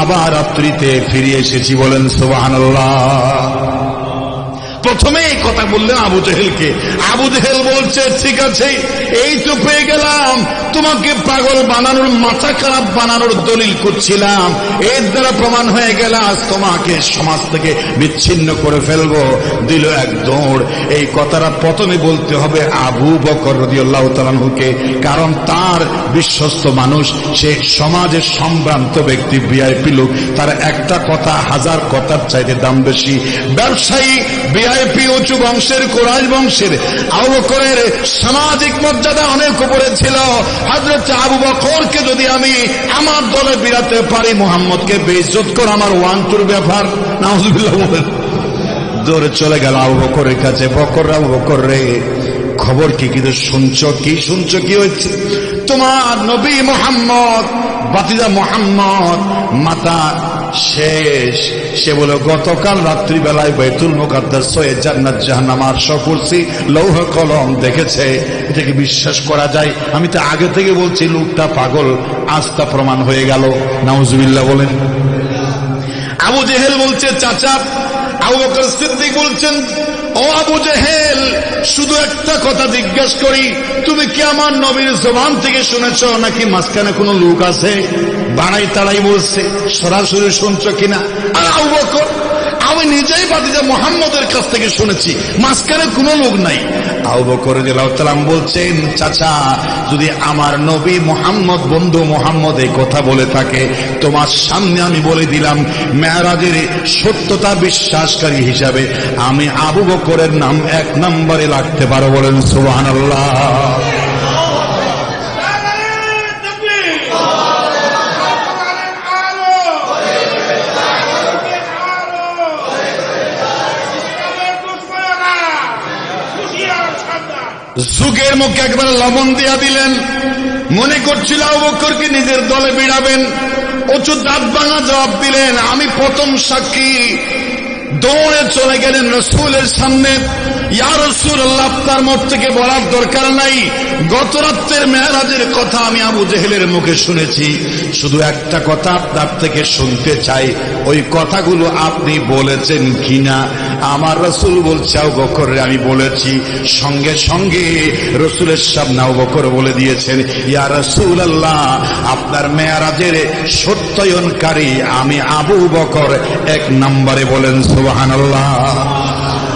আবার রাত্রিতে ফিরে এসেছি। বলেন সুবহানাল্লাহ। প্রথমে এই কথা বললেন আবু জেহেলকে। আবু জেহেল বলছে ঠিক আছে, এই তো পেয়ে গেলাম, তোমাকে পাগল বানানোর, মাথা খারাপ বানানোর দলিল করছিলাম, এর দ্বারা প্রমাণ হয়ে গেল আজ তোমাকে সমাজ থেকে বিচ্ছিন্ন করে ফেলবো। দিল এক দৌড়। এই কথাটা প্রথমে বলতে হবে আবু বকর রাদিয়াল্লাহু তাআলা আনহুকে, কারণ তার বিশ্বস্ত মানুষ, সে সমাজের সম্ভ্রান্ত ব্যক্তি, ভিআইপি লোক। তার একটা কথা হাজার কথার চাইতে দাম বেশি। ব্যবসায়ী, ভিআইপি, উঁচু বংশের, কুরাইশ বংশের। আবু বকরের সামাজিক মর্যাদা অনেক উপরে ছিল। হযরত আবু বকরকে যদি আমি আমার দলে বিরাতে পারি, মুহাম্মদকে বেইজ্জত করা আমার ওয়ান টুর ব্যাপার। নাউজুবিল্লাহ বলেন। দৌড়ে চলে গেল আবু বকরের কাছে। বকর, আবু বকর রে, খবর কি? কিন্তু শুনছো কি? শুনছো কি হয়েছে? তোমার নবী মুহাম্মদ, ভাতিজা মুহাম্মদ মাতা শেষ। সে বলে গতকাল রাত্রিবেলায় বাইতুল মুকাদ্দাস হয়ে জান্নাত, জাহান্নাম, আরশ, কুরসি, লৌহ কলম দেখেছে। এটাকে বিশ্বাস করা যায়? আমি তো আগে থেকে বলছি লোকটা পাগল, আজ তা প্রমাণ হয়ে গেল। নাউজুবিল্লাহ বলেন। আবু জেহেল বলছে চাচা। আবু বকর সিদ্দিক বলছেন ও আবু জেহেল, শুধু একটা কথা জিজ্ঞাসা করি, তুমি কি আমার নবীর জবান থেকে শুনেছো নাকি মাঝখানে কোনো লোক আছে? বাড়াই তাড়াই বলছে, সরাসরি শুনছো কিনা? আর আবু বকর, আমি নিজেই ভাতিজা মুহাম্মদের কাছ থেকে শুনেছি, মাঝখানে কোনো লোক নাই। আবু বকর রাদিয়াল্লাহু তাআলা বলছেন চাচা, যদি আমার নবী মুহাম্মদ, বন্ধু মুহাম্মদ এই কথা বলে থাকে, তোমার সামনে আমি বলে দিলাম, মেরাজের সত্যতা বিশ্বাসকারী হিসাবে আমি আবু বকরের নাম 1 নম্বরে রাখতে পারো। বলেন সুবহানাল্লাহ। যুগের মুখে একবার লবণ দিয়া দিলেন। মনে করছিল আবু বকরকে নিজের দলে বিড়াবেন। উঁচু দাঁত ভাঙা জবাব দিলেন, আমি প্রথম সাক্ষী। দৌড়ে চলে গেলেন রাসূলের সামনে। ইয়া রাসূলুল্লাহ, আপনার মুখ থেকে বলার দরকার নাই, গত রাতের মেরাজের কথা আমি আবু জেহেলের মুখে শুনেছি। শুধু একটা কথা আপনার থেকে শুনতে চাই, ওই কথাগুলো আপনি বলেছেন কিনা? আমার রাসূল বলছে আবু বকর রে, আমি বলেছি। সঙ্গে সঙ্গে রাসূলের সামনে আবু বকর বলে দিয়েছেন, ইয়া রাসূলুল্লাহ, আপনার মেরাজের সত্যায়নকারী আমি আবু বকর 1 নম্বরে। বলেন সুবহানাল্লাহ।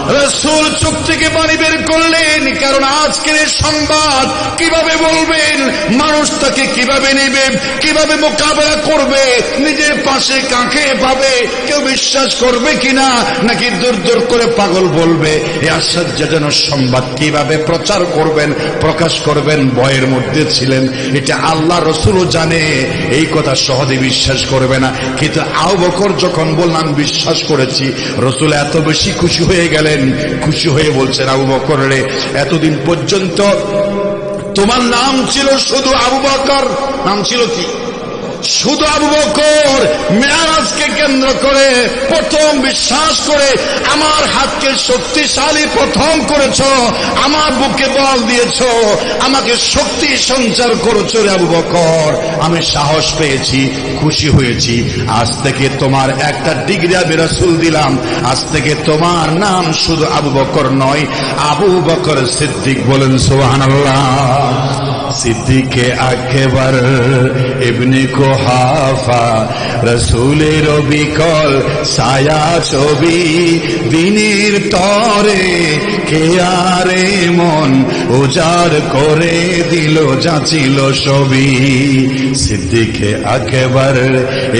রাসূল চোখ থেকে পানি বের করলেন, কারণ আজকের এই সংবাদ কিভাবে বলবেন, মানুষ তাকে কিভাবে নেবে, কিভাবে মোকাবেলা করবে, নিজের পাশে কাকে পাবে, কেউ বিশ্বাস করবে কিনা, নাকি দূর দূর করে পাগল বলবে। এই আশ্চর্যজনক সংবাদ কিভাবে প্রচার করবেন, প্রকাশ করবেন, ভয়ের মধ্যে ছিলেন। এটা আল্লাহ রসুলও জানে, এই কথা সহজে বিশ্বাস করবে না। কিন্তু আবু বকর যখন বললাম বিশ্বাস করেছি, রসুল এত বেশি খুশি হয়ে গেলেন, খুশি হয়ে বলছেন, আবু বকর রে, এতদিন পর্যন্ত তোমার নাম ছিল শুধু আবু বকর, নাম ছিল কি? শুধু আবু বকর। মেরাজকে কেন্দ্র করে প্রথম বিশ্বাস করে আমার হাতকে শক্তিশালী প্রথম করেছ, আমার বুকে বল দিয়েছ, আমাকে শক্তি সঞ্চার করেছ রে আবু বকর। আমি সাহস পেয়েছি, খুশি হয়েছি। আজ থেকে তোমার একটা ডিগ্রি আমি রাসূল দিলাম। আজ থেকে তোমার নাম শুধু আবু বকর নয়, আবু বকর সিদ্দিক। বলেন সুবহানাল্লাহ। সিদ্দিকে আকবার ইবনে কুহাফা, রাসূলের বিকল ছায়া ছবি, দিনের তরে কে আরে মন উজাড় করে দিল, যাচিল ছবি। সিদ্দিকে আকবার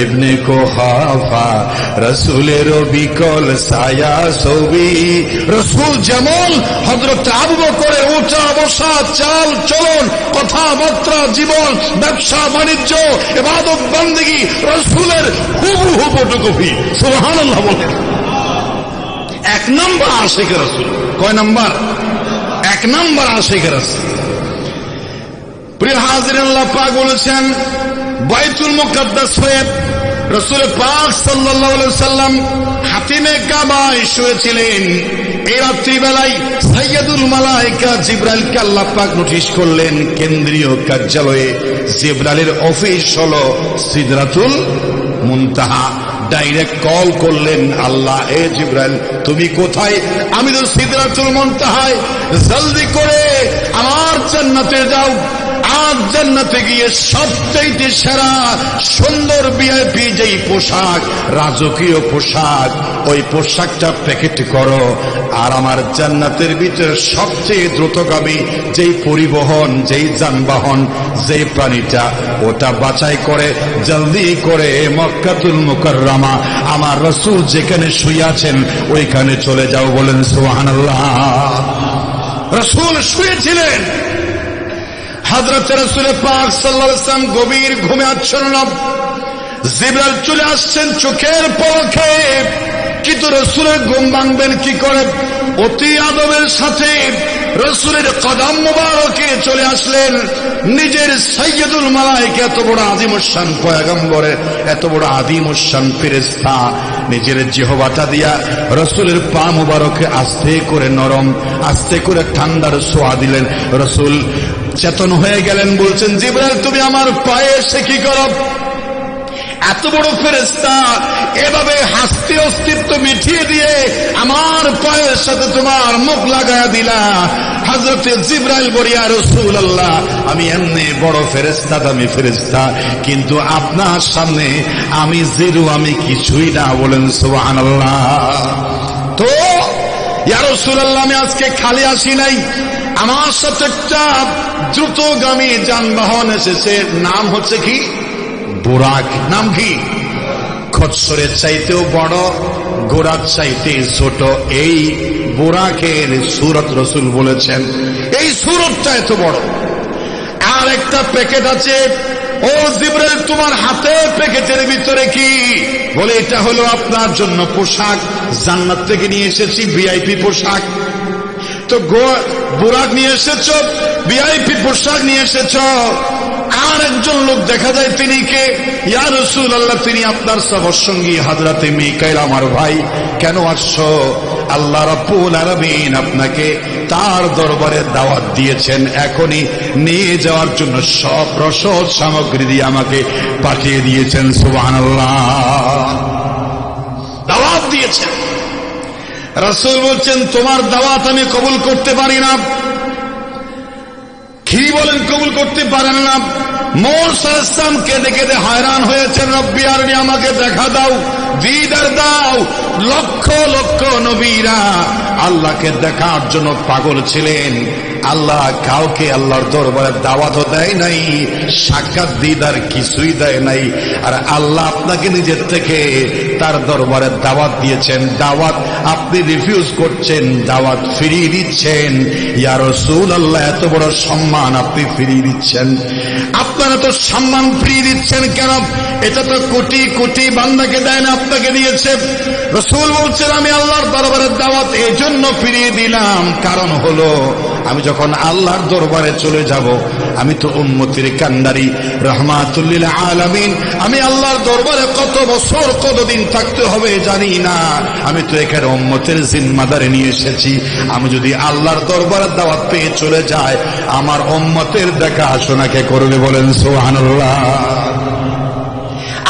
ইবনে কুহাফা, রাসূলের বিকল ছায়া ছবি। রাসূল যেমন হযরত আবু বকরের উঠা বসা, চাল চলন, কথাবার্তা, জীবন, ব্যবসা বাণিজ্য, ইবাদত বন্দেগী রাসূলের হুবহু ফটোকপি। সুবহানাল্লাহ বলেন। এক নম্বর আশিক রাসূল। কয় নাম্বার? এক নম্বর আশিক রাসূল। প্রিয় হাজিরিন, আল্লাহ পাক বলেছেন, বাইতুল মুকাদ্দাস হয়ে রাসূল পাক সাল্লাল্লাহু আলাইহি ওয়াসাল্লাম হাতিমে কাবায় শুয়েছিলেন। এই রাত্রিবেলায় সাইয়্যিদুল মালায়েকা জিবরাইলকে আল্লাহ পাক নোটিশ করলেন। কেন্দ্রীয় কার্যালয়ে জিবরাইলের অফিস হলো সিদরাতুল মুনতাহা। ডাইরেক্ট কল করলেন আল্লাহ, এ জিবরাইল তুমি কোথায়? আমি তো সিদরাতুল মুনতাহায়। জলদি করে আমার জান্নাতে যাও। আজ জান্নাতে গিয়ে সবচেয়ে সেরা সুন্দর ভিআইপি যেই পোশাক, রাজকীয় পোশাক, ওই পোশাকটা প্যাকেট করো। আর আমার জান্নাতের ভিতরে সবচেয়ে দ্রুতগামী যেই পরিবহন, যেই যানবাহন, যেই প্রাণীটা, ওটা বাছাই করে জলদি করে মক্কাতুল মুকাররমা আমার রাসূল যেখানে শুয়ে আছেন ওইখানে চলে যাও। বলেন সুবহানাল্লাহ। রাসূল শুয়েছিলেন। হযরত রাসূল পাক সাল্লাল্লাহু আলাইহি ওয়াসাল্লাম গভীর ঘুমে আচ্ছন্ন। জিবরাইল চলে আসছেন চোখের পলকে। কিন্তু রাসূলের ঘুম ভাঙবেন কি করে? অতি আদবের সাথে রাসূলের কদম মোবারকে চলে আসলেন। নিজের সাইয়্যিদুল মালায়েকা, এত বড় আযীমুশ-শান পয়গম্বরের, এত বড় আযীমুশ-শান ফেরেশতা, নিজের জিহ্বাটা দিয়া রাসূলের পা মোবারকে আস্তে করে নরম, আস্তে করে ঠান্ডার ছোঁয়া দিলেন। রাসূল চেতন হয়ে গেলেন। বলছেন, জিবরাইল তুমি আমার পায়ে এসে কি করো? এত বড় ফেরেশতা এভাবে হাসতে অস্তিত্ব মিটিয়ে দিয়ে আমার পায়ের সাথে তোমার মুখ লাগায়া দিলা। হযরত জিবরাইল বলে, ইয়া রাসূলুল্লাহ, আমি এমনি বড় ফেরেশতা, আমি ফেরেশতা, কিন্তু আপনার সামনে আমি জিরো, আমি কিছুই না। বলেন সুবহানাল্লাহ। তো ইয়া রাসূলুল্লাহ, আমি আজকে খালি আসি নাই, আমার সাথে একটা দ্রুতগামী যানবাহন এসেছে। নাম হচ্ছে কি? বুরাক। নাম কি? খচ্চরের চাইতেও বড়, ঘোড়ার চাইতে ছোট। এই বুরাকের সূরত রাসূল বলেছেন, এই সূরতটা এত বড়। আর একটা প্যাকেট আছে। ও জিবরাইল, তোমার হাতে প্যাকেটের ভিতরে কি? বলে, এটা হলো আপনার জন্য পোশাক, জান্নাত থেকে নিয়ে এসেছি, ভিআইপি পোশাক। তো বুরাক নিয়ে এসেছ, ভিআইপি পোশাক নিয়ে এসেছ। আর একজন লোক দেখা যায়, তিনি কে? ইয়া রাসূলুল্লাহ, তিনি আপনার সফর সঙ্গী হযরতে মিকাইল, আমার ভাই। কেন আসছো? আল্লাহ রাব্বুল আলামিন আপনাকে তার দরবারে দাওয়াত দিয়েছেন, এখনই নিয়ে যাওয়ার জন্য সব রসদ সামগ্রী দিয়ে আমাকে পাঠিয়ে দিয়েছেন। সুবহানাল্লাহ। দাওয়াত দিয়েছেন। রাসূল বলছেন, তোমার দাওয়াত আমি কবুল করতে পারি না। কি বলেন, কবুল করতে পারেন না। মুসা আলাইহিস সালাম কেঁদে কেঁদে হয়রান হয়েছেন, রব্বি আরনি, আমাকে দেখা দাও, দিদার দাও। লক্ষ লক্ষ নবীরা আল্লাহকে দেখার জন্য পাগল ছিলেন। আল্লাহ কাউকে আল্লাহর দরবারে দাওয়াতও দেয় নাই, সাক্ষাৎ দিদার কিছুই দেয় নাই। আর আল্লাহ আপনাকে নিজের থেকে তার দরবারে দাওয়াত দিয়েছেন। দাওয়াত আপনি রিফিউজ করছেন, দাওয়াত ফিরিয়ে দিচ্ছেন। ইয়া রাসূলুল্লাহ, এত বড় সম্মান আপনি ফিরিয়ে দিচ্ছেন। আপনারা তো সম্মান ফিরিয়ে দিচ্ছেন কেন? এটা তো কোটি কোটি বান্দাকে দেয় না, আপনাকে দিয়েছে। রাসূল বলছেন, আমি আল্লাহর দরবারের দাওয়াত এই জন্য ফিরিয়ে দিলাম, কারণ হলো আমি যখন আল্লাহর দরবারে চলে যাব, আমি তো উম্মতের কান্ডারি, রাহমাতুল লিল আলামিন। আমি আল্লাহর দরবারে কত বছর কতদিন থাকতে হবে জানি না, আমি তো এখানে উম্মতের জিম্মাদারি নিয়ে এসেছি। আমি যদি আল্লাহর দরবারের দাওয়াত পেয়ে চলে যায়, আমার উম্মতের দেখাশোনা কে করবে? বলেন সুবহানাল্লাহ।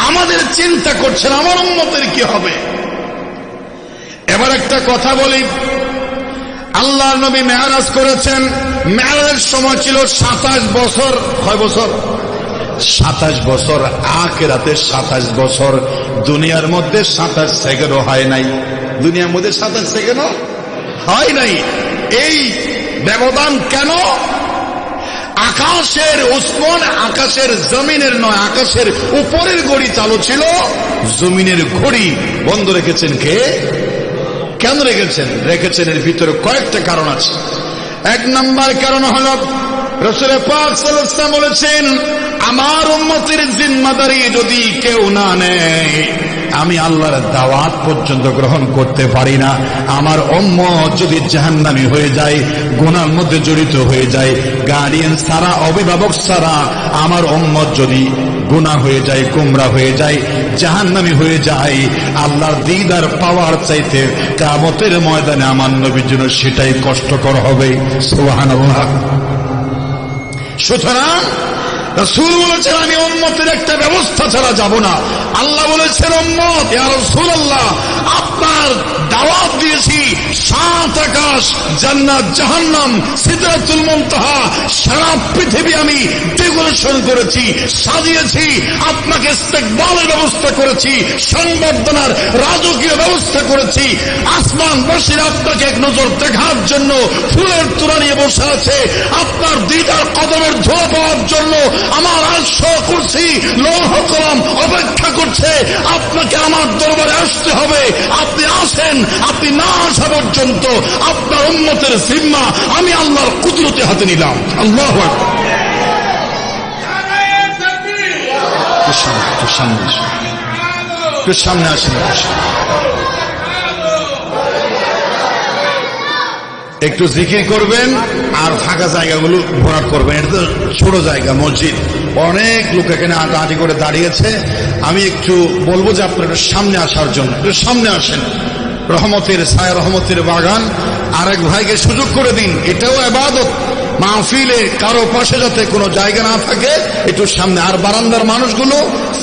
আমাদের চিন্তা করছেন আমার উম্মতের কি হবে। এবার একটা কথা বলি, আল্লাহর নবী মেরাজ করেছেন। মেরাজের সময় ছিল 27 বছর। কয় বছর? 27 বছর। আখিরাতে 27 বছর। দুনিয়ার মধ্যে 27 সেকেন্ডও হয় নাই। দুনিয়ার মধ্যে 27 সেকেন্ডও হয় নাই। এই ব্যবধান কেন? আকাশের ওসমান, আকাশের জমিনের নয়, আকাশের উপরের ঘড়ি চালু ছিল, জমিনের ঘড়ি বন্ধ রেখেছেন কে? কেন রেখেছেন? রেখেছেন এর ভিতরে কয়েকটা কারণ আছে। এক নাম্বার কারণ হলো রাসূল পাক সাল্লাল্লাহু আলাইহি ওয়াসাল্লাম বলেছেন, আমার উম্মতের জিম্মাদারি যদি কেউ না নেয়, আমি আল্লাহর দাওয়াত পর্যন্ত গ্রহণ করতে পারি না। আমার উম্মত যদি জাহান্নামী হয়ে যায়, গুনার মধ্যে জড়িত হয়ে যায়, গার্ডিয়ান ছাড়া, অভিভাবক ছাড়া আমার উম্মত যদি গুনাহ হয়ে যায়, গোমরা হয়ে যায়, জাহান্নামী হয়ে যায়, আল্লাহর দিদার পাওয়ার চাইতে কিয়ামতের ময়দানে আমার নবীর জন্য সেটাই কষ্টকর হবে। সুবহানাল্লাহ। সুতরাং রাসূল বলেছেন, আমি উম্মতের একটা ব্যবস্থা ছাড়া যাব না। আল্লাহ বলেছেন, উম্মত, ইয়া রাসূলুল্লাহ, আপনার দাওয়াত দিয়েছি, 7 আকাশ, জান্নাত, জাহান্নাম, সিদরাতুল মুনতাহা, সারা পৃথিবী আমি ডেকোরেশন করেছি, সাজিয়েছি, আপনাকে ইস্তেকবালের ব্যবস্থা করেছি, সংবর্ধনার রাজকীয় ব্যবস্থা করেছি। আসমানবাসীরা আপনাকে এক নজর দেখার জন্য ফুলের তোড়া নিয়ে বসে আছে, আপনার দিদার কদমের ধোয়া পাওয়ার জন্য আমার আরশ কুরসি লৌহ কলম অপেক্ষা করছে। আপনাকে আমার দরবারে আসতে হবে। আপনি আসেন, আপনি না আসা পর্যন্ত আপনার উম্মতের জিম্মা আমি আল্লাহর কুদরতে হাতে নিলাম। আল্লাহু আকবার। সামনে আসেন, একটু জিকির করবেন আর ফাঁকা জায়গাগুলো ভরাট করবেন। এটা তো ছোট জায়গা, মসজিদ, অনেক লোক এখানে আঁটাআঁটি করে দাঁড়িয়েছে। আমি একটু বলবো যে আপনারা একটু সামনে আসার জন্য, একটু সামনে আসেন। রহমতের ছায়া, রহমতের বাগান। আরেক ভাইকে সুযোগ করে দিন, এটাও ইবাদত। মাহফিলে কারো পাশে যাতে কোনো জায়গা না থাকে, একটু সামনে। আর বারান্দার মানুষগুলো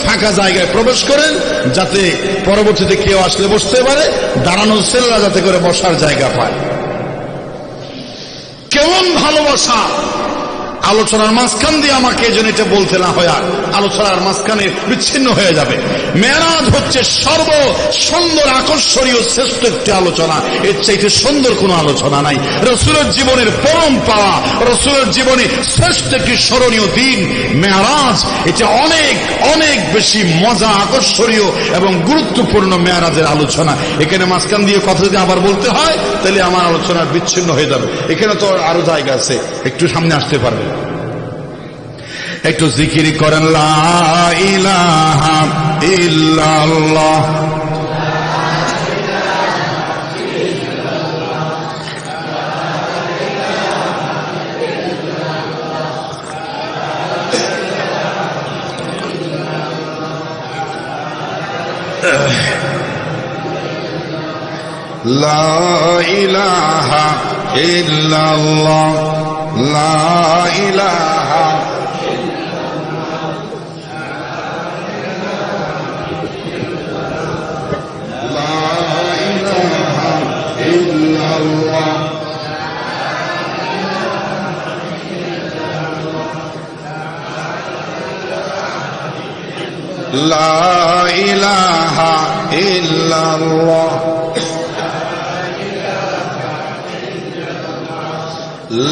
ফাঁকা জায়গায় প্রবেশ করেন, যাতে পরবর্তীতে কেউ আসলে বসতে পারে, দাঁড়ানোর ছেলেরা যাতে করে বসার জায়গা পায়। কেমন ভালোবাসা! আলোচনার মাঝখান দিয়ে আমাকে যেন এটা বলতে না হয়, আলোচনার মাঝখানে বিচ্ছিন্ন হয়ে যাবে। মেরাজ হচ্ছে সর্ব সুন্দর, আকর্ষণীয়, শ্রেষ্ঠ একটি আলোচনা। এর চাইতে সুন্দর কোনো আলোচনা নাই। রাসূলের জীবনের পরম পাওয়া, রাসূলের জীবনে শ্রেষ্ঠ একটি স্মরণীয় দিন মেরাজ। এটা অনেক অনেক বেশি মজা, আকর্ষণীয় এবং গুরুত্বপূর্ণ মেরাজের আলোচনা। এখানে মাঝখান দিয়ে কথা যদি আবার বলতে হয়, তাহলে আমার আলোচনা বিচ্ছিন্ন হয়ে যাবে। এখানে তো আরো জায়গা আছে, একটু সামনে আসতে পারবে। একটু জিকির করেন, লা ইলাহা ইল্লাল্লাহ। লা ইলাহা ইল্লাল্লাহ, লা ইলাহা লা ইলাহা ইল্লাল্লাহ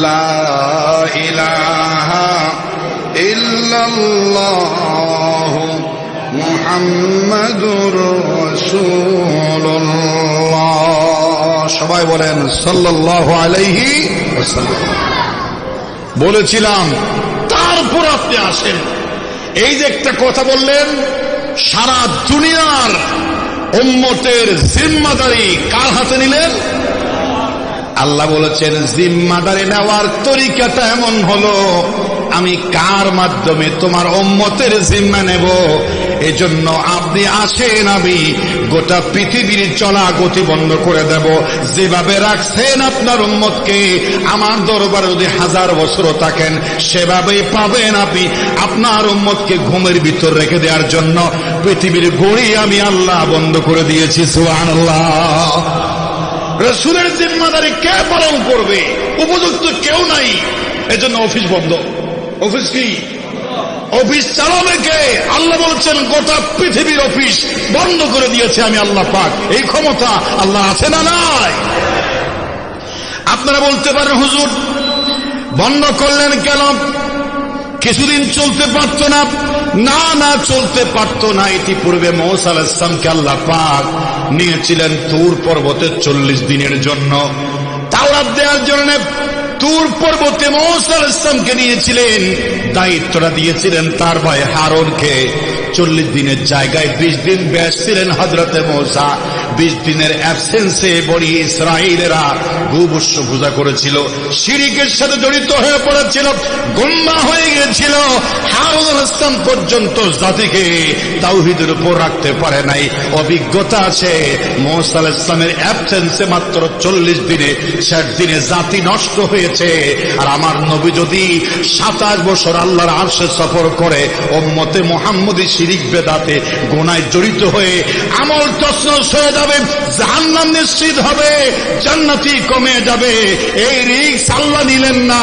লা ইলাহা ইল্লাল্লাহ মুহাম্মাদুর রাসূলুল্লাহ। সবাই বলেন সাল্লাল্লাহু আলাইহি ওয়াসাল্লাম। বলেছিলাম তারপর আপনি আসেন, এই যে একটা কথা বললেন, সারা দুনিয়ার উম্মতের জিম্মাদারি কার হাতে নিলেন? আল্লাহ বলেছেন জিম্মাদারি নেওয়ার তরিকাটা এমন হলো, আমি কার মাধ্যমে তোমার উম্মতের জিম্মা নেব। এজন্য আপনি আসেন, আমি গোটা পৃথিবীর চলা গতি বন্ধ করে দেব। যেভাবে রাখছেন আপনার উম্মতকে আমার দরবারে যদি 1000 বছর থাকেন, সেভাবেই পাবেন আপনি আপনার উম্মতকে ঘুমের ভিতর রেখে দেওয়ার জন্য পৃথিবীর ঘড়ি আমি আল্লাহ বন্ধ করে দিয়েছি। সুবহানাল্লাহ। রাসূলের জিম্মাদারি কে পালন করবে? উপযুক্ত কেউ নাই, এজন্য অফিস বন্ধ। অফিস কি? অফিস চালাবে কে? আল্লাহ বলছেন গোটা পৃথিবীর অফিস বন্ধ করে দিয়েছে আমি আল্লাহ পাক। এই ক্ষমতা আল্লাহ আছে না নাই? আপনারা বলতে পারেন হুজুর বন্ধ করলেন কেন? কিছুদিন চলতে পারত না? না না, চলতে পারত না। ইতিপূর্বে মূসা আলাইহিস সালামকে আল্লাহ পাক নিয়েছিলেন তুর পর্বতে 40 দিনের জন্য, তাওরাত দেওয়ার জন্য। তুর পর্বতে মূসা আলাইহিস সালামকে নিয়েছিলেন, দায়িত্বটা দিয়েছিলেন তার ভাই হারুনকে। 40 দিনের জায়গায় 20 দিন বেসছিলেন হযরতে মূসা। 20 দিনের অ্যাবসেন্সে বনি ইসরাঈলেরা গোবর্ষ পূজা করেছিল, শিরকের সাথে জড়িত হয়ে পড়েছিল, গুমরা হয়ে গিয়েছিল। হারুন আলাইহিস সালাম পর্যন্ত জাতিকে তাওহীদের উপর রাখতে পারে নাই। অভিজ্ঞতা আছে, মূসা আলাইহিস সালামের অ্যাবসেন্সে মাত্র 40 দিনে 60 দিনে জাতি নষ্ট হয়েছে। আর আমার নবী যদি 27 বছর আল্লাহর আরশে সফর করে উম্মতে মুহাম্মদী শিরিক বেদাতে গুনায় জড়িত হয়ে আমল তছনছ হয়ে যাবে, জাহান্নাম নিশ্চিত হবে, জান্নাতি কমে যাবে। এই রিস্ক আল্লাহ নিলেন না।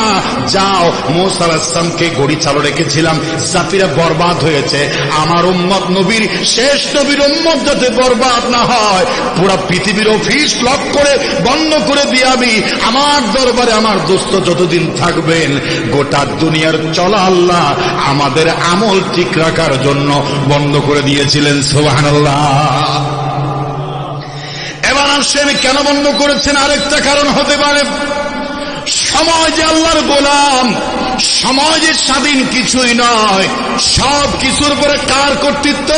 যাও, মূসা আলাইহিস সালামকে গড়ি চালু রেখেছিলাম, জাতিরা বরবাদ হয়েছে। আমার উম্মত নবীর শেষ নবীর উম্মত যাতে বরবাদ না হয়, পুরো পৃথিবীর অফিস লক করে বন্ধ করে দিয়ে আমি আমার দরবারে আমার দোস্ত যতদিন থাকবেন, গোটা দুনিয়ার চলা আল্লাহ আমাদের আমল ঠিক রাখার জন্য বন্ধ করে দিয়েছিলেন। সুবহানাল্লাহ। এবার আসেন কেন বন্ধ করেছেন? আরেকটা কারণ হতে পারে, সময় যে আল্লাহর গোলাম, সময় যে স্বাধীন কিছুই নয়, সব কিছুর উপরে কার কর্তৃত্ব?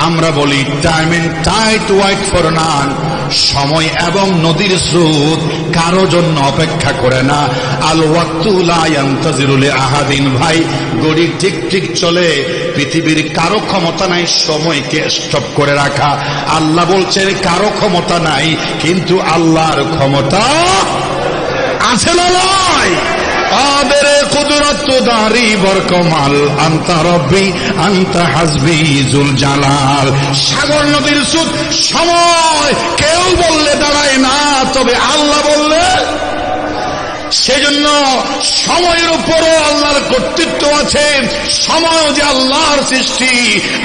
আমরা বলি time and tide wait for none, সময় এবং নদীর স্রোত কারো জন্য অপেক্ষা করে না। আল ওয়াক্তু লা ইয়ান্তাজিরু লি আহাদিন। ভাই, গড়ি ঠিক ঠিক চলে, পৃথিবীর কারো ক্ষমতা নাই সময়কে স্টপ করে রাখা। আল্লাহ বলছেন কারো ক্ষমতা নাই, কিন্তু আল্লাহর ক্ষমতা আছে না নয়? কাদের কুদরত দারি বরকমাল, আনতা রব্বি আনতা হাসবি জুল জালাল। সাগর নদীর স্রোত সময় কেউ বললে দাঁড়ায় না, তবে আল্লাহ বললে। সেজন্য সময়ের উপরও আল্লাহর কর্তৃত্ব আছে। সময় যে আল্লাহর সৃষ্টি,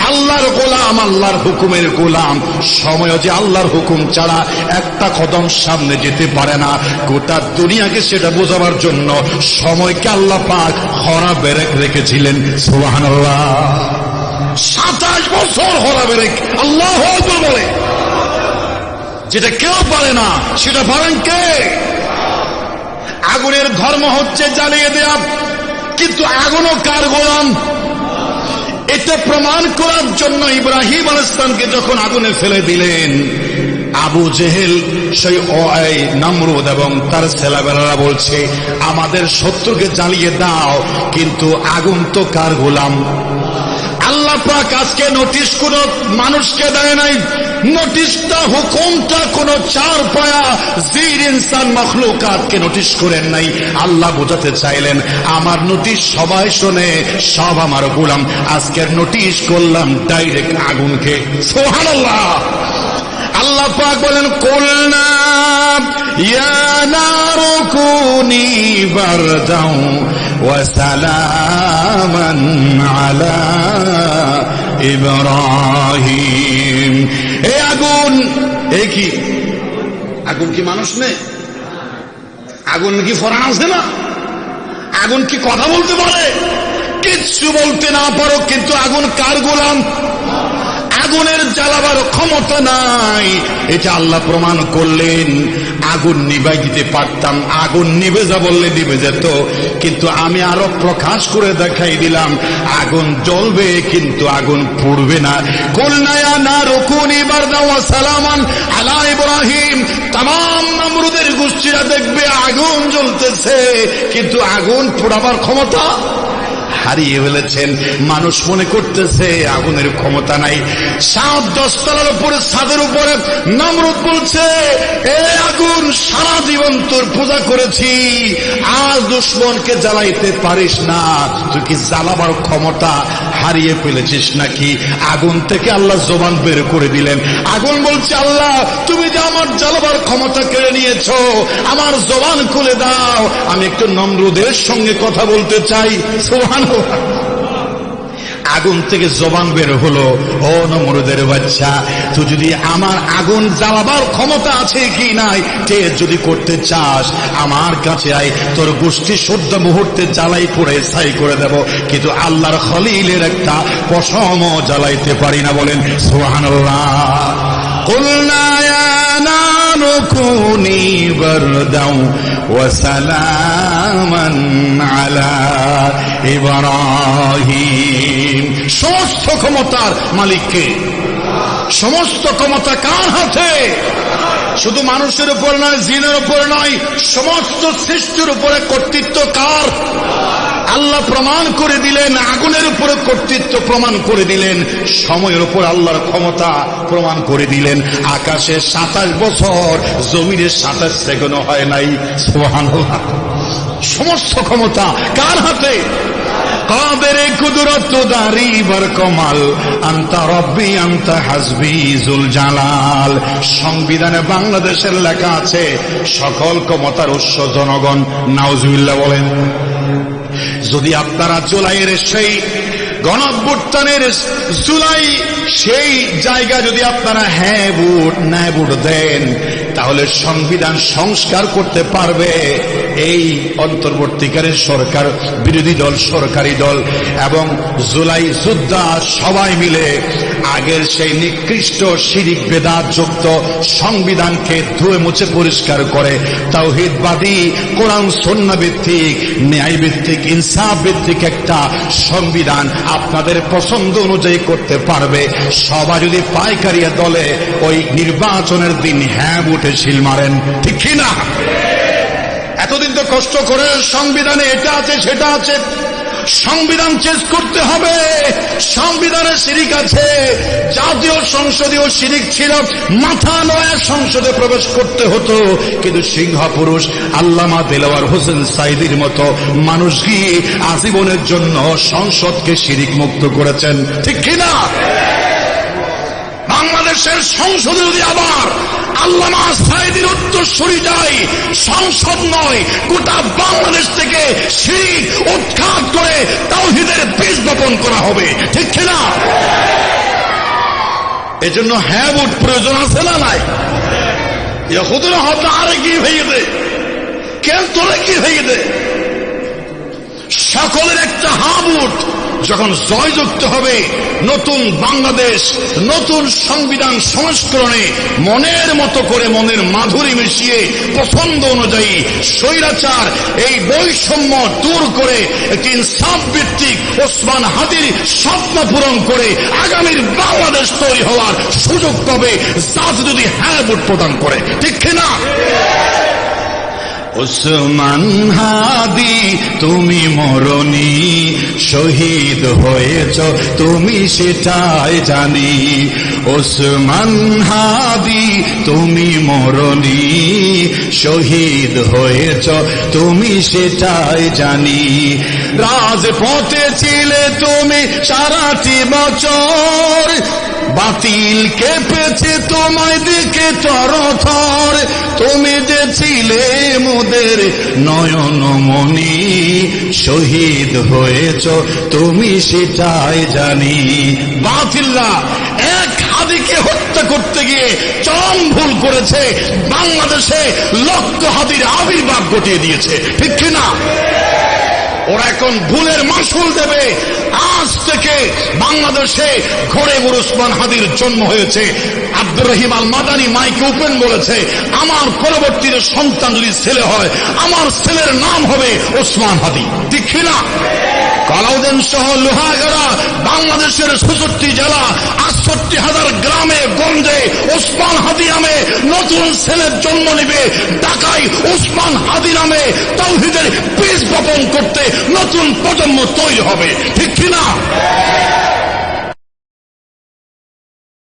আল্লাহর গোলাম, আল্লাহর হুকুমের গোলাম। সময় যে আল্লাহর হুকুম ছাড়া একটা কদম সামনে যেতে পারে না। গোটা দুনিয়াকে সেটা বোঝাবার জন্য সময়কে আল্লাহ পাক হরা বেরেক রেখেছিলেন। সুবহানাল্লাহ। 27 বছর হরা বেরেক, আল্লাহু আকবার বলে। যেটা কেউ পারে না, সেটা পারেন কে? আগুনের ধর্ম হচ্ছে জ্বালিয়ে দেয়া, কিন্তু আগুনও কার গোলাম? এটা প্রমাণ করার জন্য ইব্রাহিম আলাইহিস সালামকে যখন আগুনে ফেলে দিলেন, আবু জেহেল, সেই নমরুদ এবং তার ছেলেবেলারা বলছে আমাদের শত্রুকে জ্বালিয়ে দাও, কিন্তু আগুন তো কার গোলাম? আল্লাহ পাক আজকে নোটিশ কোন মানুষকে দেয় নাই। নোটিশটা, হুকুমটা কোন চার পায়া জির ইনসান মখলুকাতকে নোটিশ করেন নাই। আল্লাহ বোঝাতে চাইলেন আমার নোটিশ সবাই শোনে, সব আমার গোলাম। আজকের নোটিশ করলাম ডাইরেক্ট আগুনকে। সুবহানাল্লাহ। আল্লাহ পাক বলেন কুলনা ইয়া নারু কুনি বারদাও ওয়া সালামান আলা ইব্রাহিম। এ আগুন, এ কি আগুন? কি মানুষ নেই? আগুন কি ফরান আছে না? আগুন কি কথা বলতে পারে? কিচ্ছু বলতে না পারো, কিন্তু আগুন কার গোলাম? আগুনের জ্বালাবার ক্ষমতা নাই, এটা আল্লাহ প্রমাণ করলেন। আগুন নিভাই দিতে পারতাম, আগুন নিভে যা বললে নিভে যেত, কিন্তু আমি আরো প্রকাশ করে দেখাই দিলাম আগুন জ্বলবে কিন্তু আগুন পুড়বে না। কুলনা ইয়া নারু কুনি বারদান ওয়া সালামান আলা ইব্রাহিম। তামাম নমরুদের গোষ্ঠীরা দেখবে আগুন জ্বলতেছে, কিন্তু আগুন পোড়াবার ক্ষমতা হারিয়ে ফেলেছেন। মানুষ মনে করতেছে আগুনের ক্ষমতা নাই। 7-10 তলার উপরে, ছাদের উপরে নমরুদ বলছে, এ আগুন, সারা জীবন তোর পূজা করেছি, আজ দুশমনকে জ্বালাইতে পারিস না, তুই কি জ্বালাবার ক্ষমতা হারিয়ে ফেলেছিস নাকি? আগুন থেকে আল্লাহ জবান বের করে দিলেন। আগুন বলছে, আল্লাহ তুমি যে আমার জ্বালাবার ক্ষমতা কেড়ে নিয়েছো, আমার জবান খুলে দাও, আমি একটু নমরুদের সঙ্গে কথা বলতে চাই। সুবহানাল্লাহ। আগুন থেকে জবান বের হলো, ও নমরুদের বাচ্চা, তুই যদি আমার আগুন জ্বালাবার ক্ষমতা আছে কি নাই টেস্ট যদি করতে চাস, আমার কাছে আয়, তোর গোষ্ঠী সদ্য মুহূর্তে জ্বালাই পড়ে ছাই করে দেব, কিন্তু আল্লাহর খলিলের একটা পশম জ্বালাইতে পারি না। বলেন সুবহানাল্লাহ। কুলনা ইয়া নারু কুনি বারদান ওয়া সালামান আলা ইব্রাহিম। সমস্ত ক্ষমতার মালিককে, সমস্ত ক্ষমতা কার হাতে? শুধু মানুষের উপর নয়, জিনের উপর নয়, সমস্ত সৃষ্টির উপরে কর্তৃত্ব কার? আল্লাহ প্রমাণ করে দিলেন, আগুনের উপরে কর্তৃত্ব প্রমাণ করে দিলেন, সময়ের উপর আল্লাহর ক্ষমতা প্রমাণ করে দিলেন। আকাশে 27 বছর, জমিনে 27 সেকেন্ড হয় নাই। সুবহানাল্লাহ। সমস্ত ক্ষমতা কার হাতে? কাদেরে কুদরত দারি বার কমাল, আনতা রব্বি আনতা হাসবি জুল জালাল। সংবিধানে বাংলাদেশের লেখা আছে সকল ক্ষমতার উৎস জনগণ। নাউজুবিল্লাহ বলেন। যদি আপনারা জুলাইয়ের সেই গণঅভ্যুত্থানের জুলাই সেই জায়গা যদি আপনারা হ্যাঁ ভোট না ভোট দেন, তাহলে সংবিধান সংস্কার করতে পারবে এই অন্তর্বর্তীকালীন সরকার, বিরোধী দল, সরকারি দল এবং জুলাই যোদ্ধা সবাই মিলে আগের সেই নিকৃষ্ট শিরিক বেদাত যুক্ত সংবিধানকে ধুয়ে মুছে পরিষ্কার করে তাওহীদবাদী, কোরআন সুন্নাহ ভিত্তিক, ন্যায় ভিত্তিক, ইনসাফ ভিত্তিক একটা সংবিধান আপনাদের পছন্দ অনুযায়ী করতে পারবে। সবাই যদি পাইকারিয়া দলে ওই নির্বাচনের দিন হ্যাঁ ভোটে শিল মারেন, ঠিক কিনা? এতদিন তো কষ্ট করে সংবিধানে এটা আছে সেটা আছে, সংবিধান চেঞ্জ করতে হবে। সংবিধানে শিরিক আছে, জাতীয় সংসদীয় শিরিক ছিল, মাথা নয়া সংসদে প্রবেশ করতে হতো, কিন্তু সিংহ পুরুষ আল্লামা দেলাওয়ার হোসেন সাইদির মতো মানুষ গিয়ে আজীবনের জন্য সংসদকে শিরিক মুক্ত করেছেন, ঠিক কিনা? বাংলাদেশের সংসদে যদি আবার আল্লামা সাইদির উত্তরসূরি যায়, সংসদ নয় গোটা বাংলাদেশ থেকে শিরিক উৎখাত করে তাওহীদের বীজ বপন করা হবে, ঠিক কিনা? এজন্য হ্যাঁ ভোট প্রয়োজন আছে না নাই? ইহুদের হতে আরে কি ভেঙে দে, কেন তোলে কি ভেঙে দে, সকলের একটা হ্যাঁ ভোট যখন জয়যুক্ত হবে, নতুন বাংলাদেশ, নতুন সংবিধান সংস্করণে মনের মতো করে, মনের মাধুরী মিশিয়ে পছন্দ অনুযায়ী স্বৈরাচার এই বৈষম্য দূর করে একটি ইনসাফ ভিত্তিক ওসমান হাদির স্বপ্ন পূরণ করে আগামীর বাংলাদেশ তৈরি হওয়ার সুযোগ পাবে, জাতি যদি হ্যাঁ ভোট প্রদান করে, ঠিক কিনা? ওসমান হাদি তুমি মরণি, শহীদ হয়েছ তুমি সেটাই জানি। ওসমান হাদি তুমি মরণি, শহীদ হয়েছ তুমি সেটাই জানি। রাজপথে ছিলে তুমি সারাটি বছর, বাতিল কেঁপেছে তোমায় দিকে তরথর, তুমি যে ছিলে মোদের নয়নমণি, শহীদ হয়েছ তুমি সেটাই জানি। বাতিল্লাহ এক হাদিকে হত্যা করতে গিয়ে চরম ভুল করেছে, বাংলাদেশে লক্ষ হাদির আবির্ভাব ঘটিয়ে দিয়েছে, ঠিক কিনা? ওরা এখন ভুলের মাসুল দেবে। আজ থেকে বাংলাদেশে ঘরে ঘরে ওসমান হাদির জন্ম হয়েছে। আব্দুর রহিম আল মাদানী মাইকে ওপেন বলেছে, আমার পরবর্তীতে সন্তান যদি ছেলে হয়, আমার ছেলের নাম হবে ওসমান হাদি, ঠিক কিনা? কলাউদ্দিন সহ লোহাগাড়া বাংলাদেশের ৬৬ জেলা ৬৮,০০০ গ্রামে গঞ্জে ওসমান হাদি নামে নতুন ছেলের জন্ম নেবে। ঢাকায় ওসমান হাদি নামে তাওহীদের বীজ বপন করতে নতুন প্রজন্ম তৈরি হবে, ঠিক কিনা?